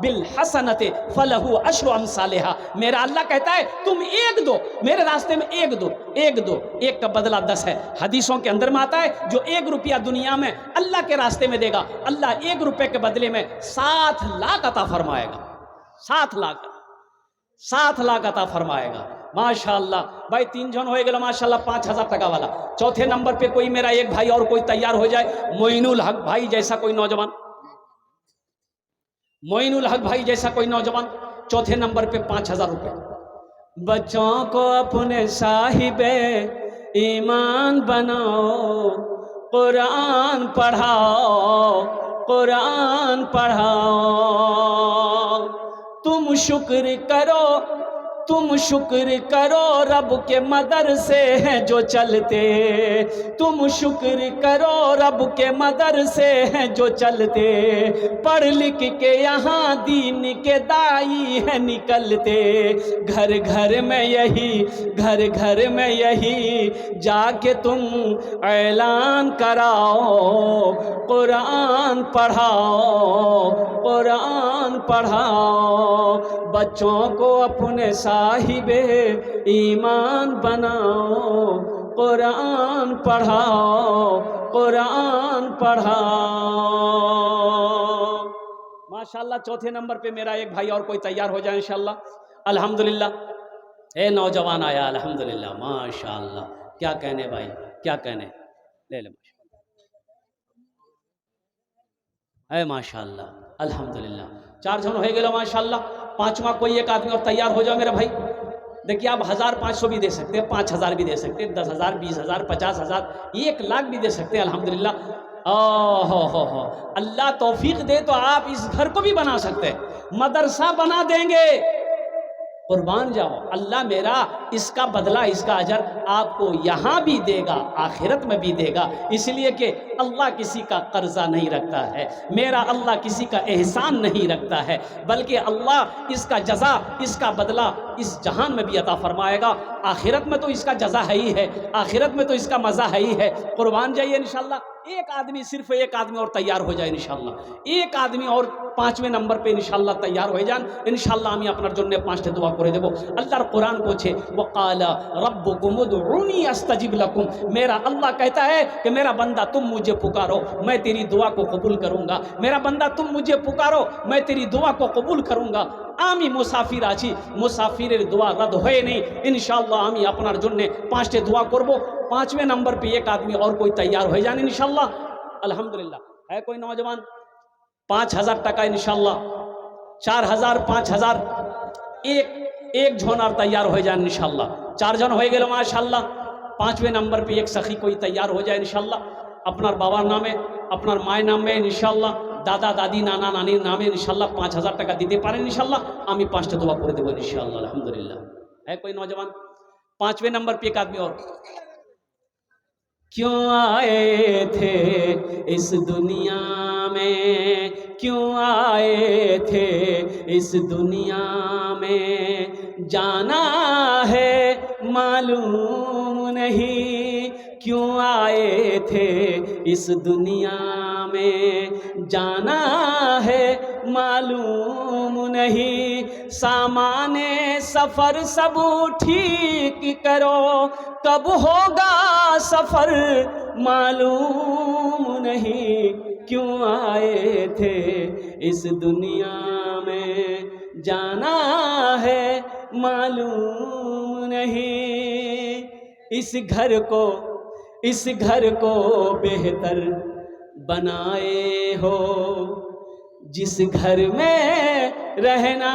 A: बिल हसनते फलहु अशरु अमसालिहा। मेरा अल्लाह कहता है तुम एक दो मेरे रास्ते में, एक दो, एक दो, एक का बदला 10 है। हदीसों के अंदर में आता है जो 1 रुपया दुनिया में अल्लाह के रास्ते में देगा, अल्लाह 1 रुपये के बदले में 7 लाख अता फरमाएगा। 7 लाख, 7 लाख अता फरमाएगा माशाल्लाह। भाई 3 जन हो गए माशाल्लाह 5000 टका वाला। चौथे नंबर पे कोई मेरा एक भाई और कोई तैयार हो जाए, मोइनुल हक भाई जैसा कोई नौजवान, मोइनुल हक भाई जैसा कोई नौजवान। चौथे नंबर पे 5000 रुपये। बच्चों को अपने साहिबे ईमान बनाओ, कुरान पढ़ाओ, कुरान पढ़ाओ। तुम शुक्र करो, तुम शुक्र करो रब के मदरसे हैं जो चलते। तुम शुक्र करो रब के मदरसे हैं जो चलते। पढ़ लिख के यहाँ दीन के दाई हैं निकलते। घर घर में यही, घर घर में यही जाके तुम ऐलान कराओ, कुरान पढ़ाओ, कुरान पढ़ाओ। बच्चों को अपने साहिबे ईमान बनाओ, कुरान पढ़ाओ, कुरान पढ़ाओ। माशाल्लाह चौथे नंबर पे मेरा एक भाई और कोई तैयार हो जाए इंशाल्लाह। अल्हम्दुलिल्लाह, ए नौजवान आया अल्हम्दुलिल्लाह, माशाल्लाह, क्या कहने भाई, क्या कहने, ले ले है माशाल्लाह, अल्हम्दुलिल्लाह। 4 जन हो गए माशाल्लाह। पांचवा कोई एक आदमी और तैयार हो जाओ मेरे भाई। देखिए आप 1500 भी दे सकते हैं, 5000 भी दे सकते हैं, 10,000, 20,000, 50,000, 1,00,000 भी दे सकते हैं अल्हम्दुलिल्लाह। हो अल्लाह तौफीक दे तो आप इस घर को भी बना सकते हैं, मदरसा बना देंगे। कुर्बान जाओ, अल्लाह मेरा इसका बदला, इसका अजर आपको यहाँ भी देगा, आखिरत में भी देगा। इसलिए कि अल्लाह किसी का कर्जा नहीं रखता है, मेरा अल्लाह किसी का एहसान नहीं रखता है, बल्कि अल्लाह इसका जज़ा, इसका बदला इस जहान में भी अता फरमाएगा। आखिरत में तो इसका जज़ा है ही है, आखिरत में तो इसका मज़ा है ही है। कुर्बान जाइए इंशाल्लाह। एक आदमी, सिर्फ एक आदमी और तैयार हो जाए इंशाल्लाह। एक आदमी और 5वें नंबर पे इंशाल्लाह तैयार हो जान इंशाल्लाह। আমি আপনার জন্য 5টি দোয়া করে দেব। अल्लाह कुरान कोछे वक़ाला रब्बुकुम उदऊनी अस्तजिब लकुम। मेरा अल्लाह कहता है कि मेरा बंदा तुम मुझे पुकारो, मैं तेरी दुआ को कबूल करूंगा। मेरा बंदा तुम मुझे पुकारो, मैं तेरी दुआ को कबूल करूंगा। আমি মুসাফির আছি, মুসাফিরের দোয়া রদ হয়ে নেই। इंशाल्लाह আমি আপনার জন্য 5টি দোয়া করব। 5वें नंबर पे एक आदमी और कोई तैयार हो जाए इंशाल्लाह। अल्हम्दुलिल्लाह, है कोई नौजवान? 5,000 টাকা इंशाल्लाह, 4,000, 5,000, एक झोनार तैयार हो जाए इंशाल्लाह। 4 जन हो गए माशाल्लाह। 5वें नंबर पे एक सखी कोई तैयार हो जाए इंशाल्लाह। अपनार बाबार नामे, अपनार माय नामे इंशाल्लाह, दादा दादी नाना नानीर नामे इंशाल्लाह 5,000 টাকা দিতে পারেন इंशाल्लाह। আমি 5টা দোয়া করে দেব इंशाल्लाह। अल्हम्दुलिल्लाह, है कोई नौजवान? 5वें नंबर पे एक आदमी और। क्यों आए थे इस दुनिया में, क्यों आए थे इस दुनिया में, जाना है मालूम नहीं। क्यों आए थे इस दुनिया में, जाना है मालूम नहीं। सामाने सफ़र सब ठीक करो, कब होगा सफ़र मालूम नहीं। क्यों आए थे इस दुनिया में, जाना है मालूम नहीं। इस घर को बेहतर बनाए हो, जिस घर में रहना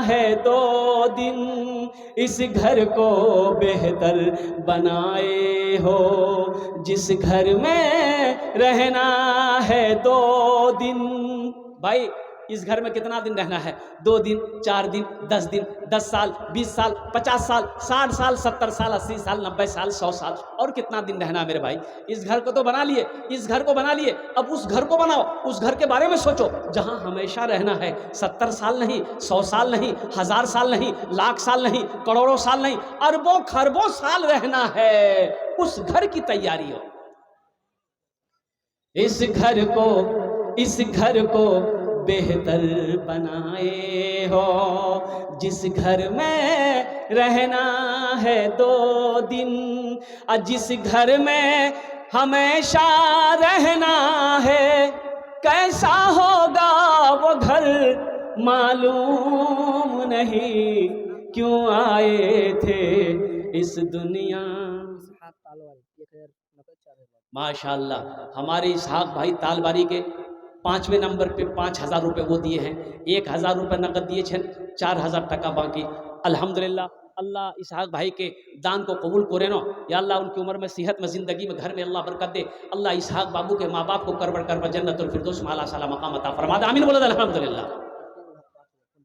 A: है 2 दिन। इस घर को बेहतर बनाए हो, जिस घर में रहना है 2 दिन। भाई इस घर में कितना दिन रहना है? 2 दिन, 4 दिन, 10 दिन, 10 साल, 20 साल, 50 साल, 60 साल, 70 साल, 80 साल, 90 साल, 100 साल, और कितना दिन रहना है मेरे भाई? इस घर को तो बना लिए, इस घर को बना लिए, अब उस घर को बनाओ, उस घर के बारे में सोचो जहां हमेशा रहना है। 70 साल नहीं, 100 साल नहीं, 1000 साल नहीं, लाख साल नहीं, करोड़ों साल नहीं, अरबों खरबों साल रहना है। उस घर की तैयारी हो। इस घर को बेहतर बनाए हो, जिस घर में रहना है 2 दिन। और जिस घर में हमेशा रहना है, कैसा होगा वो घर मालूम नहीं। क्यों आए थे इस दुनिया। माशाल्लाह, हमारे इसहाक भाई तालबारी के 5वें नंबर पे 5,000 रुपये वो दिए हैं। 1,000 रुपये नकद दिए छेन, 4,000 টাকা बाकी। अल्हम्दुलिल्लाह, अल्लाह इसहाक भाई के दान को कबूल करे नो। या अल्लाह उनकी उम्र में, सेहत में, ज़िंदगी में, घर में अल्लाह बरकत दे। अल्लाह इसहाक बाबू के माँ बाप को करबर जन्नतुल फिरदौस में आला साला मकाम अता फरमा दे। आमीन बोलो अल्हम्दुलिल्लाह।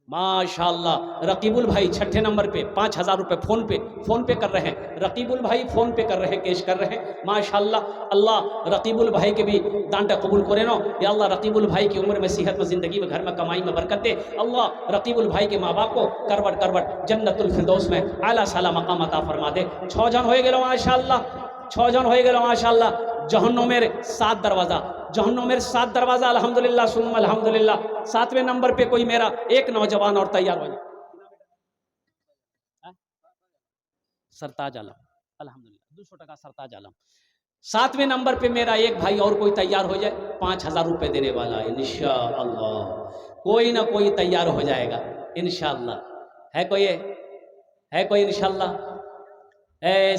A: माशाल्लाह, रकीबुल भाई 6ठे नंबर पे 5,000 रुपये फ़ोन पे कर रहे हैं। रकीबुल भाई फ़ोन पे कर रहे हैं, कैश कर रहे हैं। माशाल्लाह, अल्लाह रकीबुल भाई के भी दानटा कबूल करे नो। या अल्लाह रकीबुल भाई की उम्र में, सेहत में, ज़िंदगी में, घर में, कमाई में बरकत दे। अल्लाह रकीबुल भाई के माँ बाप को करवट जन्नतुल फिरदौस में आला साला मकाम अता फरमा दे। 6 जन हो गए माशाल्लाह, 6 जन हो गए माशाल्लाह। जहन्नुमेर 7 दरवाज़ा, जहन्नुमेर 7 दरवाज़ा। अल्हम्दुलिल्लाह सुम्मा अल्हम्दुलिल्लाह। 7वें नंबर पे कोई मेरा एक नौजवान और तैयार हो जाए। सरताज आलम, अल्हम्दुलिल्लाह 200 টাকা सरताज आलम। 7वें नंबर पे मेरा एक भाई और कोई तैयार हो जाए, 5,000 रुपये देने वाला है इंशाअल्लाह। कोई ना कोई तैयार हो जाएगा इंशाअल्लाह। है कोई इंशाअल्लाह?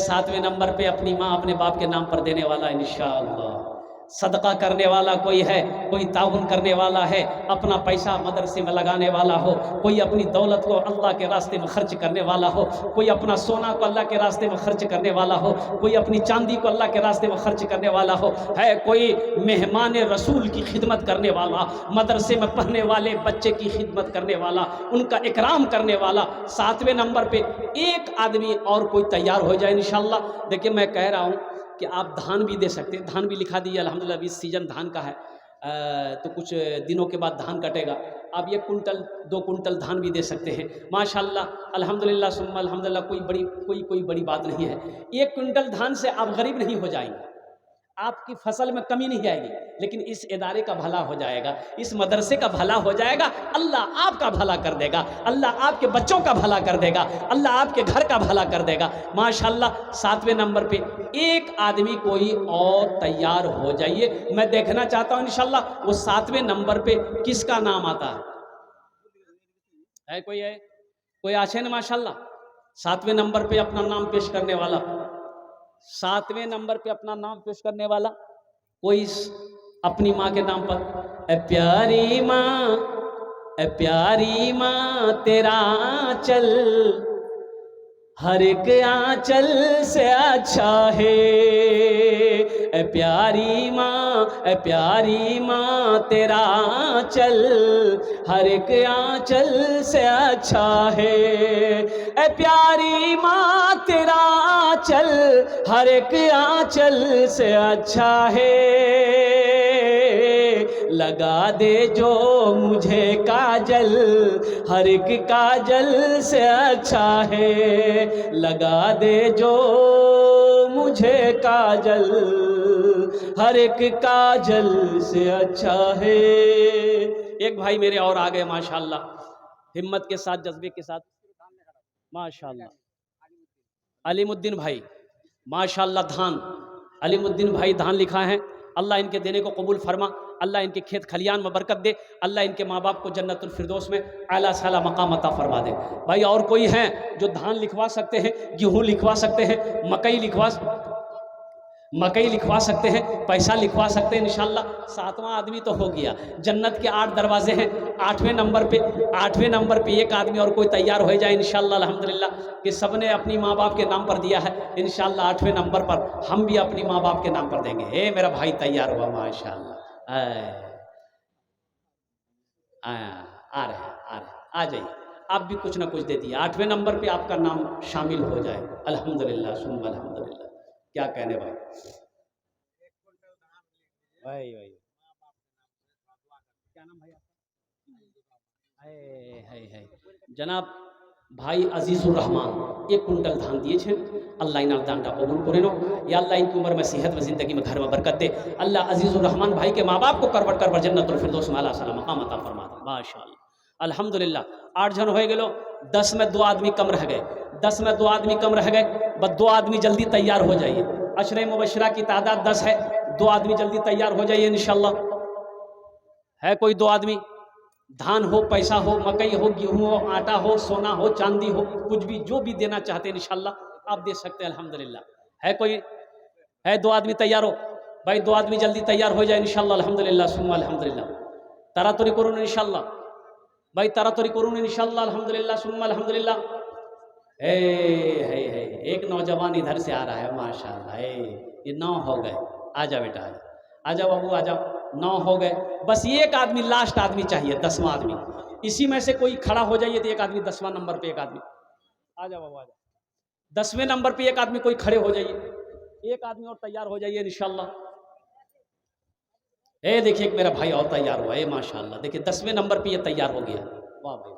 A: 7वें नंबर पे अपनी माँ अपने बाप के नाम पर देने वाला इंशाअल्लाह। सदका करने वाला कोई है, कोई ताउन करने वाला है, अपना पैसा मदरसे में लगाने वाला हो, कोई अपनी दौलत को अल्लाह के रास्ते में खर्च करने वाला हो, कोई अपना सोना को अल्लाह के रास्ते में खर्च करने वाला हो, कोई अपनी चांदी को अल्लाह के रास्ते में खर्च करने वाला हो, है कोई मेहमान रसूल की खिदमत करने वाला, मदरसे में पढ़ने वाले बच्चे की खिदमत करने वाला, उनका इकराम करने वाला। 7वें नंबर पे एक आदमी और कोई तैयार हो जाए इंशाअल्लाह। देखिए मैं कह रहा हूँ कि आप धान भी दे सकते हैं, धान भी लिखा दीजिए अल्हम्दुलिल्लाह। अभी सीजन धान का है, तो कुछ दिनों के बाद धान कटेगा। आप 1 कुंटल 2 कुंटल धान भी दे सकते हैं माशाल्लाह अल्हम्दुलिल्लाह सुम्मा अल्हम्दुलिल्लाह। कोई बड़ी बात नहीं है। 1 कुंटल धान से आप गरीब नहीं हो जाएंगे, आपकी फसल में कमी नहीं आएगी, लेकिन इस इदारे का भला हो जाएगा, इस मदरसे का भला हो जाएगा, अल्लाह आपका भला कर देगा, अल्लाह आपके बच्चों का भला कर देगा, अल्लाह आपके घर का भला कर देगा माशाल्लाह। 7वें नंबर पे एक आदमी कोई और तैयार हो जाइए, मैं देखना चाहता हूँ इंशाअल्लाह वो 7वें नंबर पे किसका नाम आता है। कोई आशे न माशाल्लाह 7वें नंबर पे अपना नाम पेश करने वाला, 7वें नंबर पे अपना नाम पेश करने वाला कोई अपनी माँ के नाम पर, ए प्यारी माँ तेरा आंचल हर एक आंचल से अच्छा है। ए प्यारी माँ तेरा आंचल हर एक आंचल से अच्छा है। ए प्यारी माँ तेरा आंचल हर एक आंचल से अच्छा है। लगा दे जो मुझे काजल हर एक काजल से अच्छा है। लगा दे जो मुझे काजल हर एक काजल से अच्छा है। एक भाई मेरे और आ गए माशाल्लाह, हिम्मत के साथ जज्बे के साथ माशाल्लाह। अलीमुद्दीन भाई माशाल्लाह अलीमुद्दीन भाई धान लिखा है, अल्लाह इनके देने को कबूल फरमा, अल्लाह इनके खेत खलियान में बरकत दे, अल्लाह इनके माँ बाप को जन्नतुल फिरदौस में आला साला मकाम अता फरमा दे। भाई और कोई हैं जो धान लिखवा सकते हैं, गेहूँ लिखवा सकते हैं, मकई लिखवा सकते हैं, पैसा लिखवा सकते हैं इंशाल्लाह। 7वां आदमी तो हो गया। जन्नत के 8 दरवाजे हैं, 8वें नंबर पे एक आदमी और कोई तैयार हो जाए इंशाल्लाह अल्हम्दुलिल्लाह कि सबने अपनी माँ बाप के नाम पर दिया है इंशाल्लाह। 8वें नंबर पर हम भी अपनी माँ बाप के नाम पर देंगे। हे मेरा भाई तैयार हुआ माशाल्लाह। आ रहे आ जाइए, आप भी कुछ ना कुछ दे दिए। 8वें नंबर पे आपका नाम शामिल हो जाए अल्हम्दुलिल्लाह सुम्मा अल्हम्दुलिल्लाह। क्या कहने भाई क्या नाम भाई आपका? जनाब भाई अजीजुर रहमान 1 कुंटल धान दिए अल्लाह इनार दानटा कबूल करे नो। या अल्लाह इनकी उम्र में सेहत में ज़िंदगी में घर में बरकत दे। अल्लाह अजीजुर रहमान भाई के माँ बाप को करवट कर जन्नतुल फिरदौस में आला साला मकाम अता फरमा दे माशाअल्लाह अल्हम्दुलिल्लाह। 8 जन हो गेलो, 10 में 2 आदमी कम रह गए, 10 में 2 आदमी कम रह गए, बस 2 आदमी जल्दी तैयार हो जाइए। अशरे मुबशरा की तादाद 10 है, 2 आदमी जल्दी तैयार हो जाइए इंशाअल्लाह। है कोई 2 आदमी? धान हो, पैसा हो, मकई हो, गेहूँ हो, आटा हो, सोना हो, चांदी हो, कुछ भी जो भी देना चाहते हैं इंशाल्लाह आप दे सकते हैं अल्हम्दुलिल्लाह। है कोई? है 2 आदमी तैयार हो भाई, 2 आदमी जल्दी तैयार हो जाए इंशाल्लाह अल्हम्दुलिल्लाह सुम्मा अल्हम्दुलिल्लाह। तारातुरी करून इंशाल्लाह भाई, तारातुरी करून इंशाल्लाह अल्हम्दुलिल्लाह सुम्मा अल्हम्दुलिल्लाह। है एक नौजवान इधर से आ रहा है माशाल्लाह। ये 9 हो गए। आ जा बेटा, आ जा बाबू, आ जाओ। 9 हो गए, बस एक आदमी लास्ट आदमी चाहिए, 10वां आदमी। इसी में से कोई खड़ा हो जाइए तो एक आदमी 10वां नंबर पे एक आदमी आ जाओ बाबू, आ जाओ। 10वें नंबर पे एक आदमी कोई खड़े हो जाइए, एक आदमी और तैयार हो जाइए इंशाल्लाह। देखिए एक मेरा भाई और तैयार हुआ है माशाल्लाह। देखिए 10वें नंबर पे ये तैयार हो गया। वाह भाई,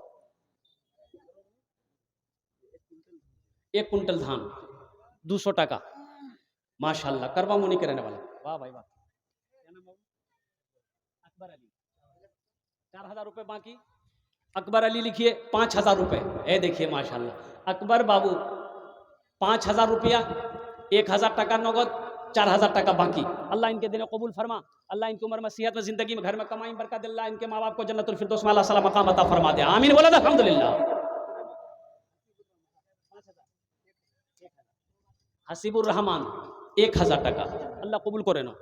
A: 1 कुंटल धान 200 टका माशाल्लाह। करवा मुनी के रहने वाला, वाह भाई वाह। अकबर अली 4000 रुपये बाकी। अकबर अली लिखिए 5000 रुपये। देखिए माशाल्लाह अकबर बाबू 5000 रुपया, 1000 टका नगद, 4000 टका बाकी। अल्लाह इनके दिन कबूल फरमा, अल्लाह इनकी उम्र में, सेहत में, जिंदगी में, घर में कमाई बरकत, अल्लाह इनके माँ बाप को जन्नतुल फिरदौस में अल्लाह सलाम मकाम अता फरमा दे। आमीन बोला अल्हम्दुलिल्लाह। हसीबुर रहमान 1000 टका, अल्लाह कबूल करे ना।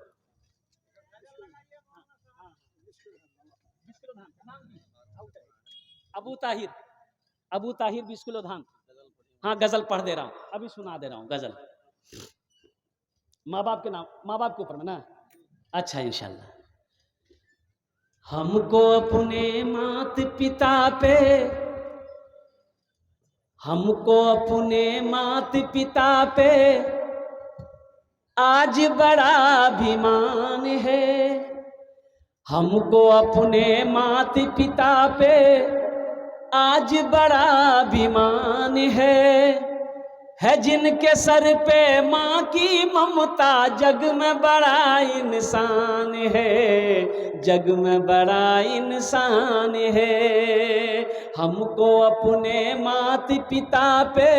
A: अबू ताहिर 20 किलो धान। हाँ गजल पढ़ दे रहा हूँ, अभी सुना दे रहा हूँ गजल, माँ बाप के नाम, माँ बाप के ऊपर में ना। अच्छा इंशाल्लाह। हमको अपने मात पिता पे, हमको अपने मात पिता पे आज बड़ा अभिमान है। हमको अपने मात पिता पे आज बड़ा अभिमान है जिनके सर पे माँ की ममता, जग में बड़ा इंसान है, जग में बड़ा इंसान है। हमको अपने मात पिता पे,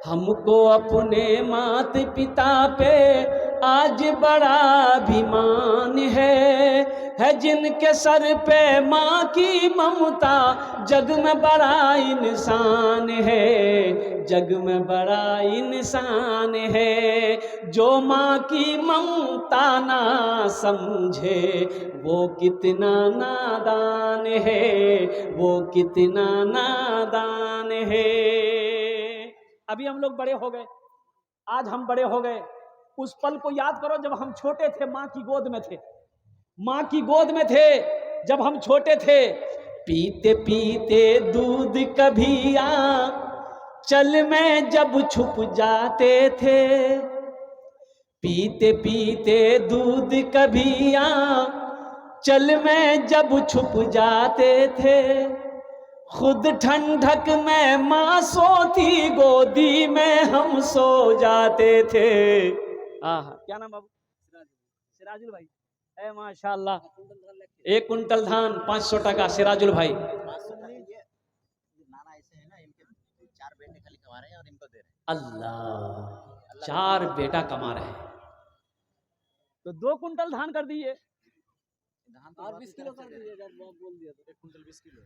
A: हमको अपने मात पिता पे आज बड़ा अभिमान है जिनके सर पे माँ की ममता, जग में बड़ा इंसान है, जग में बड़ा इंसान है। जो माँ की ममता ना समझे वो कितना नादान है, वो कितना नादान है। अभी हम लोग बड़े हो गए, आज हम बड़े हो गए। उस पल को याद करो जब हम छोटे थे, माँ की गोद में थे, माँ की गोद में थे जब हम छोटे थे। पीते पीते दूध कभी चल में जब छुप जाते थे, पीते पीते दूध कभी चल में जब छुप जाते थे। खुद ठंडक में माँ सोती, गोदी में हम सो जाते थे। क्या नाम बाबू? सिराजुल भाई है, माशाल्लाह। 1 कुंटल धान 500 टका सिराजुल भाई। अल्लाह, 4 बेटा कमा रहे हैं, तो 2 कुंटल धान कर दिए और 20 किलो कर दिए। बोल दिया तो 1 कुंटल 20 किलो।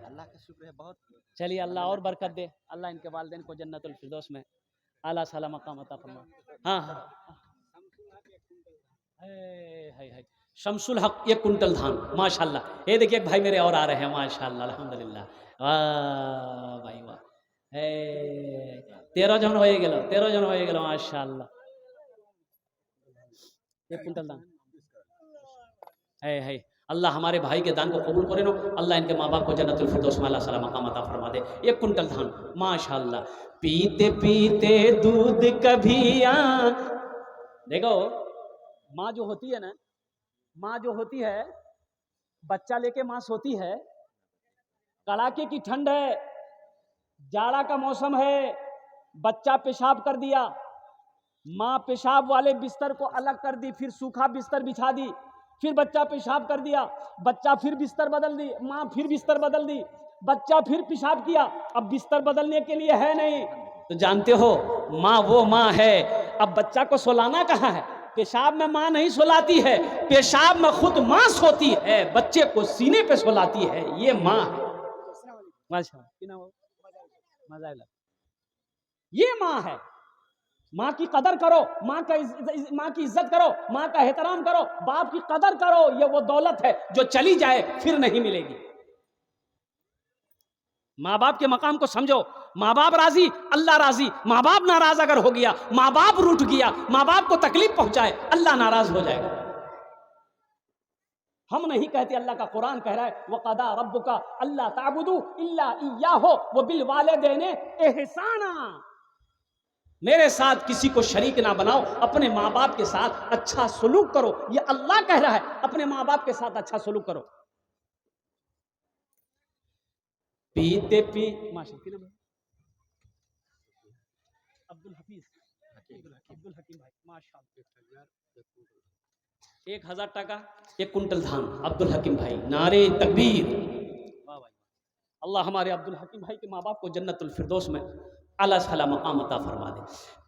A: अल्लाह का शुक्र है बहुत। चलिए अल्लाह और बरकत दे, अल्लाह इनके वालिदैन को जन्नतुल फिरदौस में आला साला मकाम अता फरमा। हाँ हाँ, है शमसुल हक 1 कुंटल धान माशाल्लाह। ये देखिए एक भाई मेरे और आ रहे हैं माशाल्लाह अल्हम्दुलिल्लाह। वाह भाई वाह, 13 जन हो गेलो, 13 जन हो गेलो माशाल्लाह। 1 कुंटल धान है। अल्लाह हमारे भाई के दान को कबूल करे नो, अल्लाह इनके माँ बाप को जन्नतुल फिरदौस में अल्लाह सलाम मकाम अता फरमा दे। 1 कुंटल धान माशाल्लाह। पीते पीते दूध कभी देखो, माँ जो होती है ना, माँ जो होती है, बच्चा लेके माँ सोती है, कड़ाके की ठंड है, जाड़ा का मौसम है, बच्चा पेशाब कर दिया, माँ पेशाब वाले बिस्तर को अलग कर दी, फिर सूखा बिस्तर बिछा दी, फिर बच्चा पेशाब कर दिया, बच्चा फिर बिस्तर बदल दी, माँ फिर बिस्तर बदल दी, बच्चा फिर पेशाब किया, अब बिस्तर बदलने के लिए है नहीं। तो जानते हो माँ वो माँ है। अब बच्चा को सुलाना कहाँ है? पेशाब में माँ नहीं सुलाती है, पेशाब में खुद माँ सोती है, बच्चे को सीने पे सुलाती है, ये माँ है। ये माँ है। माँ की कदर करो, माँ की इज्जत करो, माँ का एहतराम करो, बाप की कदर करो। ये वो दौलत है जो चली जाए फिर नहीं मिलेगी। माँ बाप के मकाम को समझो। माँ बाप राजी, अल्लाह राजी। माँ बाप नाराज अगर हो गया, माँ बाप रूठ गया, माँ बाप को तकलीफ पहुंचाए, अल्लाह नाराज हो जाएगा। हम नहीं कहते, अल्लाह का कुरान कह रहा है वक़दा रब्बुका अल्ला ताबुदू इल्ला इय्याहु व बिल वालिदैनि इहसाना। मेरे साथ किसी को शरीक ना बनाओ, अपने माँ बाप के साथ अच्छा सलूक करो। ये अल्लाह कह रहा है, अपने माँ बाप के साथ अच्छा सलूक करो। पीते पी अब्दुल हकीम भाई माशाअल्लाह 1000 टका 1 कुंटल धान। अब्दुल हकीम भाई, नारे तकबीर। वाह भाई, अल्लाह हमारे अब्दुल हकीम भाई के माँ बाप को जन्नतुल फिरदौस में अल्लाह ताला मकाम अता फरमा दे।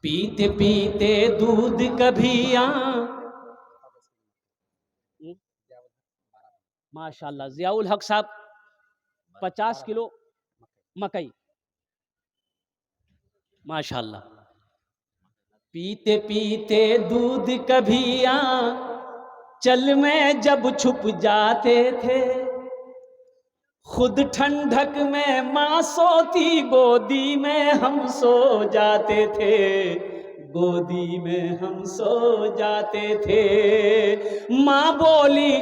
A: पीते पीते दूध कभी माशाल्लाह जियाउल हक साहब 50 किलो मकई, माशाल्लाह। पीते पीते दूध कभी चल में जब छुप जाते थे, खुद ठंडक में माँ सोती गोदी में हम सो जाते थे, गोदी में हम सो जाते थे। माँ बोली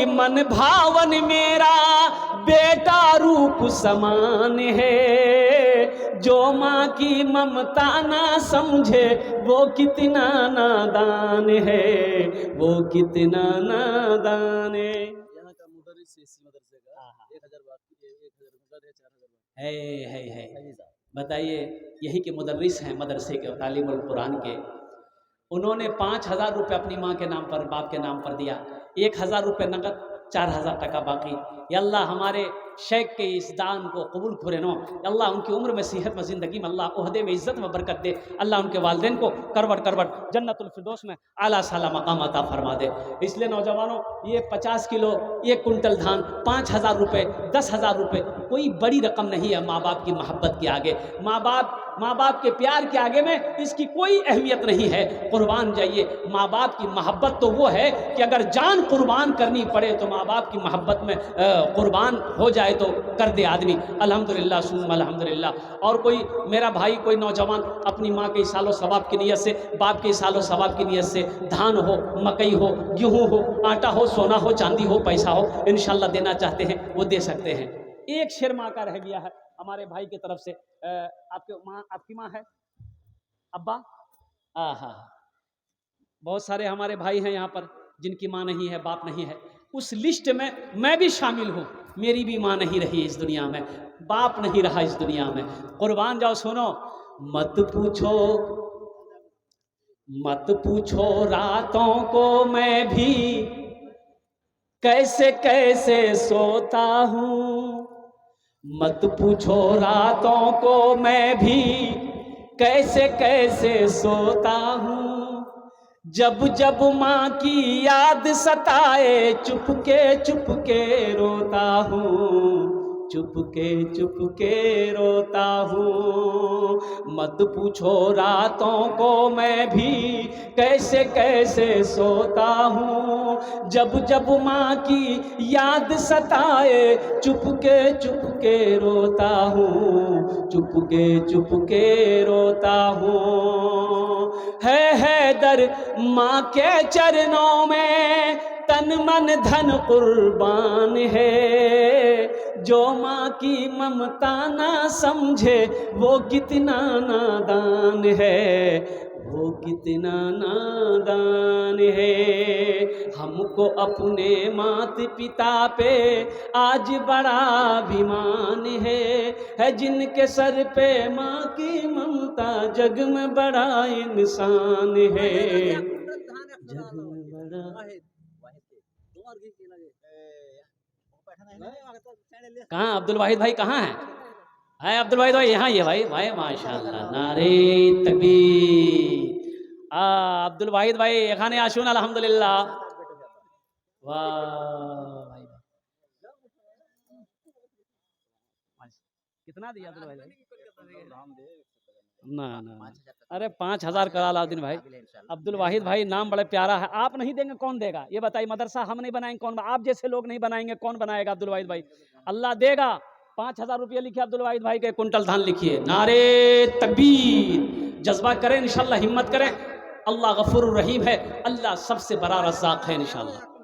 A: मन भावन मेरा बेटा रूप समान है, जो माँ की ममता ना समझे वो कितना नादान है, वो कितना नादान है। है बताइए, यही के मुदर्रिस हैं मदरसे के तालीमुल कुरान के। उन्होंने 5,000 रुपये अपनी माँ के नाम पर, बाप के नाम पर दिया, 1,000 रुपये नकद, 4,000 टका बाकी। या अल्लाह हमारे शेख के इस दान को कबूल खुरेनो, अल्लाह उनकी उम्र में, सेहत में, ज़िंदगी में अल्लाह ओहदे में, इज़्ज़त में बरकत दे। अल्लाह उनके वालिदैन को करवट करवट जन्नतुल फिरदौस में आला साला मकाम अता फरमा दे। इसलिए नौजवानों, ये 50 किलो, 1 कुंटल धान, 5,000 रुपये, 10,000 रुपये कोई बड़ी रकम नहीं है माँ बाप की मोहब्बत के आगे, माँ बाप के प्यार के आगे में इसकी कोई अहमियत नहीं है। कुर्बान जाइए। माँ बाप की मोहब्बत तो वो है कि अगर जान कुर्बान करनी पड़े तो माँ बाप की मोहब्बत में कुर्बान हो जाए तो कर दे आदमी। अल्हम्दुलिल्लाह सुम्मा अल्हम्दुलिल्लाह। और कोई मेरा भाई, कोई नौजवान अपनी माँ के सालो सवाब की नीयत से, बाप के सालो सवाब की नीयत से धान हो, मकई हो, गेहूँ हो, आटा हो, सोना हो, चांदी हो, पैसा हो, इंशाल्लाह देना चाहते हैं वो दे सकते हैं। एक शेर माँ का रह गया है हमारे भाई की तरफ से। आपकी माँ है अब्बा? आहा, बहुत सारे हमारे भाई हैं यहाँ पर जिनकी माँ नहीं है, बाप नहीं है। उस लिस्ट में मैं भी शामिल हूँ। मेरी भी माँ नहीं रही इस दुनिया में, बाप नहीं रहा इस दुनिया में। कुर्बान जाओ। सुनो, मत पूछो रातों को मैं भी कैसे कैसे सोता हूँ, मत पूछो रातों को मैं भी कैसे कैसे सोता हूँ, जब जब माँ की याद सताए चुपके चुपके रोता हूँ, चुपके चुपके रोता हूँ। मत पूछो रातों को मैं भी कैसे कैसे सोता हूँ, जब जब माँ की याद सताए चुपके चुपके रोता हूँ, चुपके चुपके रोता हूँ। है दर माँ के चरणों में तन मन धन कुर्बान है, जो माँ की ममता ना समझे वो कितना नादान है, वो कितना नादान है। हमको अपने मात पिता पे आज बड़ा अभिमान है जिनके सर पे माँ की ममता जग में बड़ा इंसान है, जग में बड़ा। कहाँ अब्दुल वाहिद भाई कहाँ है अब्दुल वाहिद भाई? यहाँ ही है भाई माशाल्लाह, नारे तकबीर। अब्दुल वाहिद भाई एखाने आशुन अल्हम्दुलिल्लाह। वाह भाई, कितना दिया अब्दुल वाहिद भाई? ना अरे 5,000 करा अलाउद्दीन भाई। अब्दुल वाहिद भाई नाम बड़े प्यारा है। आप नहीं देंगे कौन देगा ये बताइए? मदरसा हम नहीं बनाएंगे कौन? आप जैसे लोग नहीं बनाएंगे कौन बनाएगा? अब्दुल वाहिद भाई अल्लाह देगा। 5,000 रुपये लिखिए अब्दुल वाहिद भाई के, कुंटल धान लिखिए। नारे तकबीर। जज्बा करें इंशाल्लाह, हिम्मत करें। अल्लाह गफूर रहीम है, अल्लाह सबसे बड़ा रज़्ज़ाक़ है इंशाल्लाह।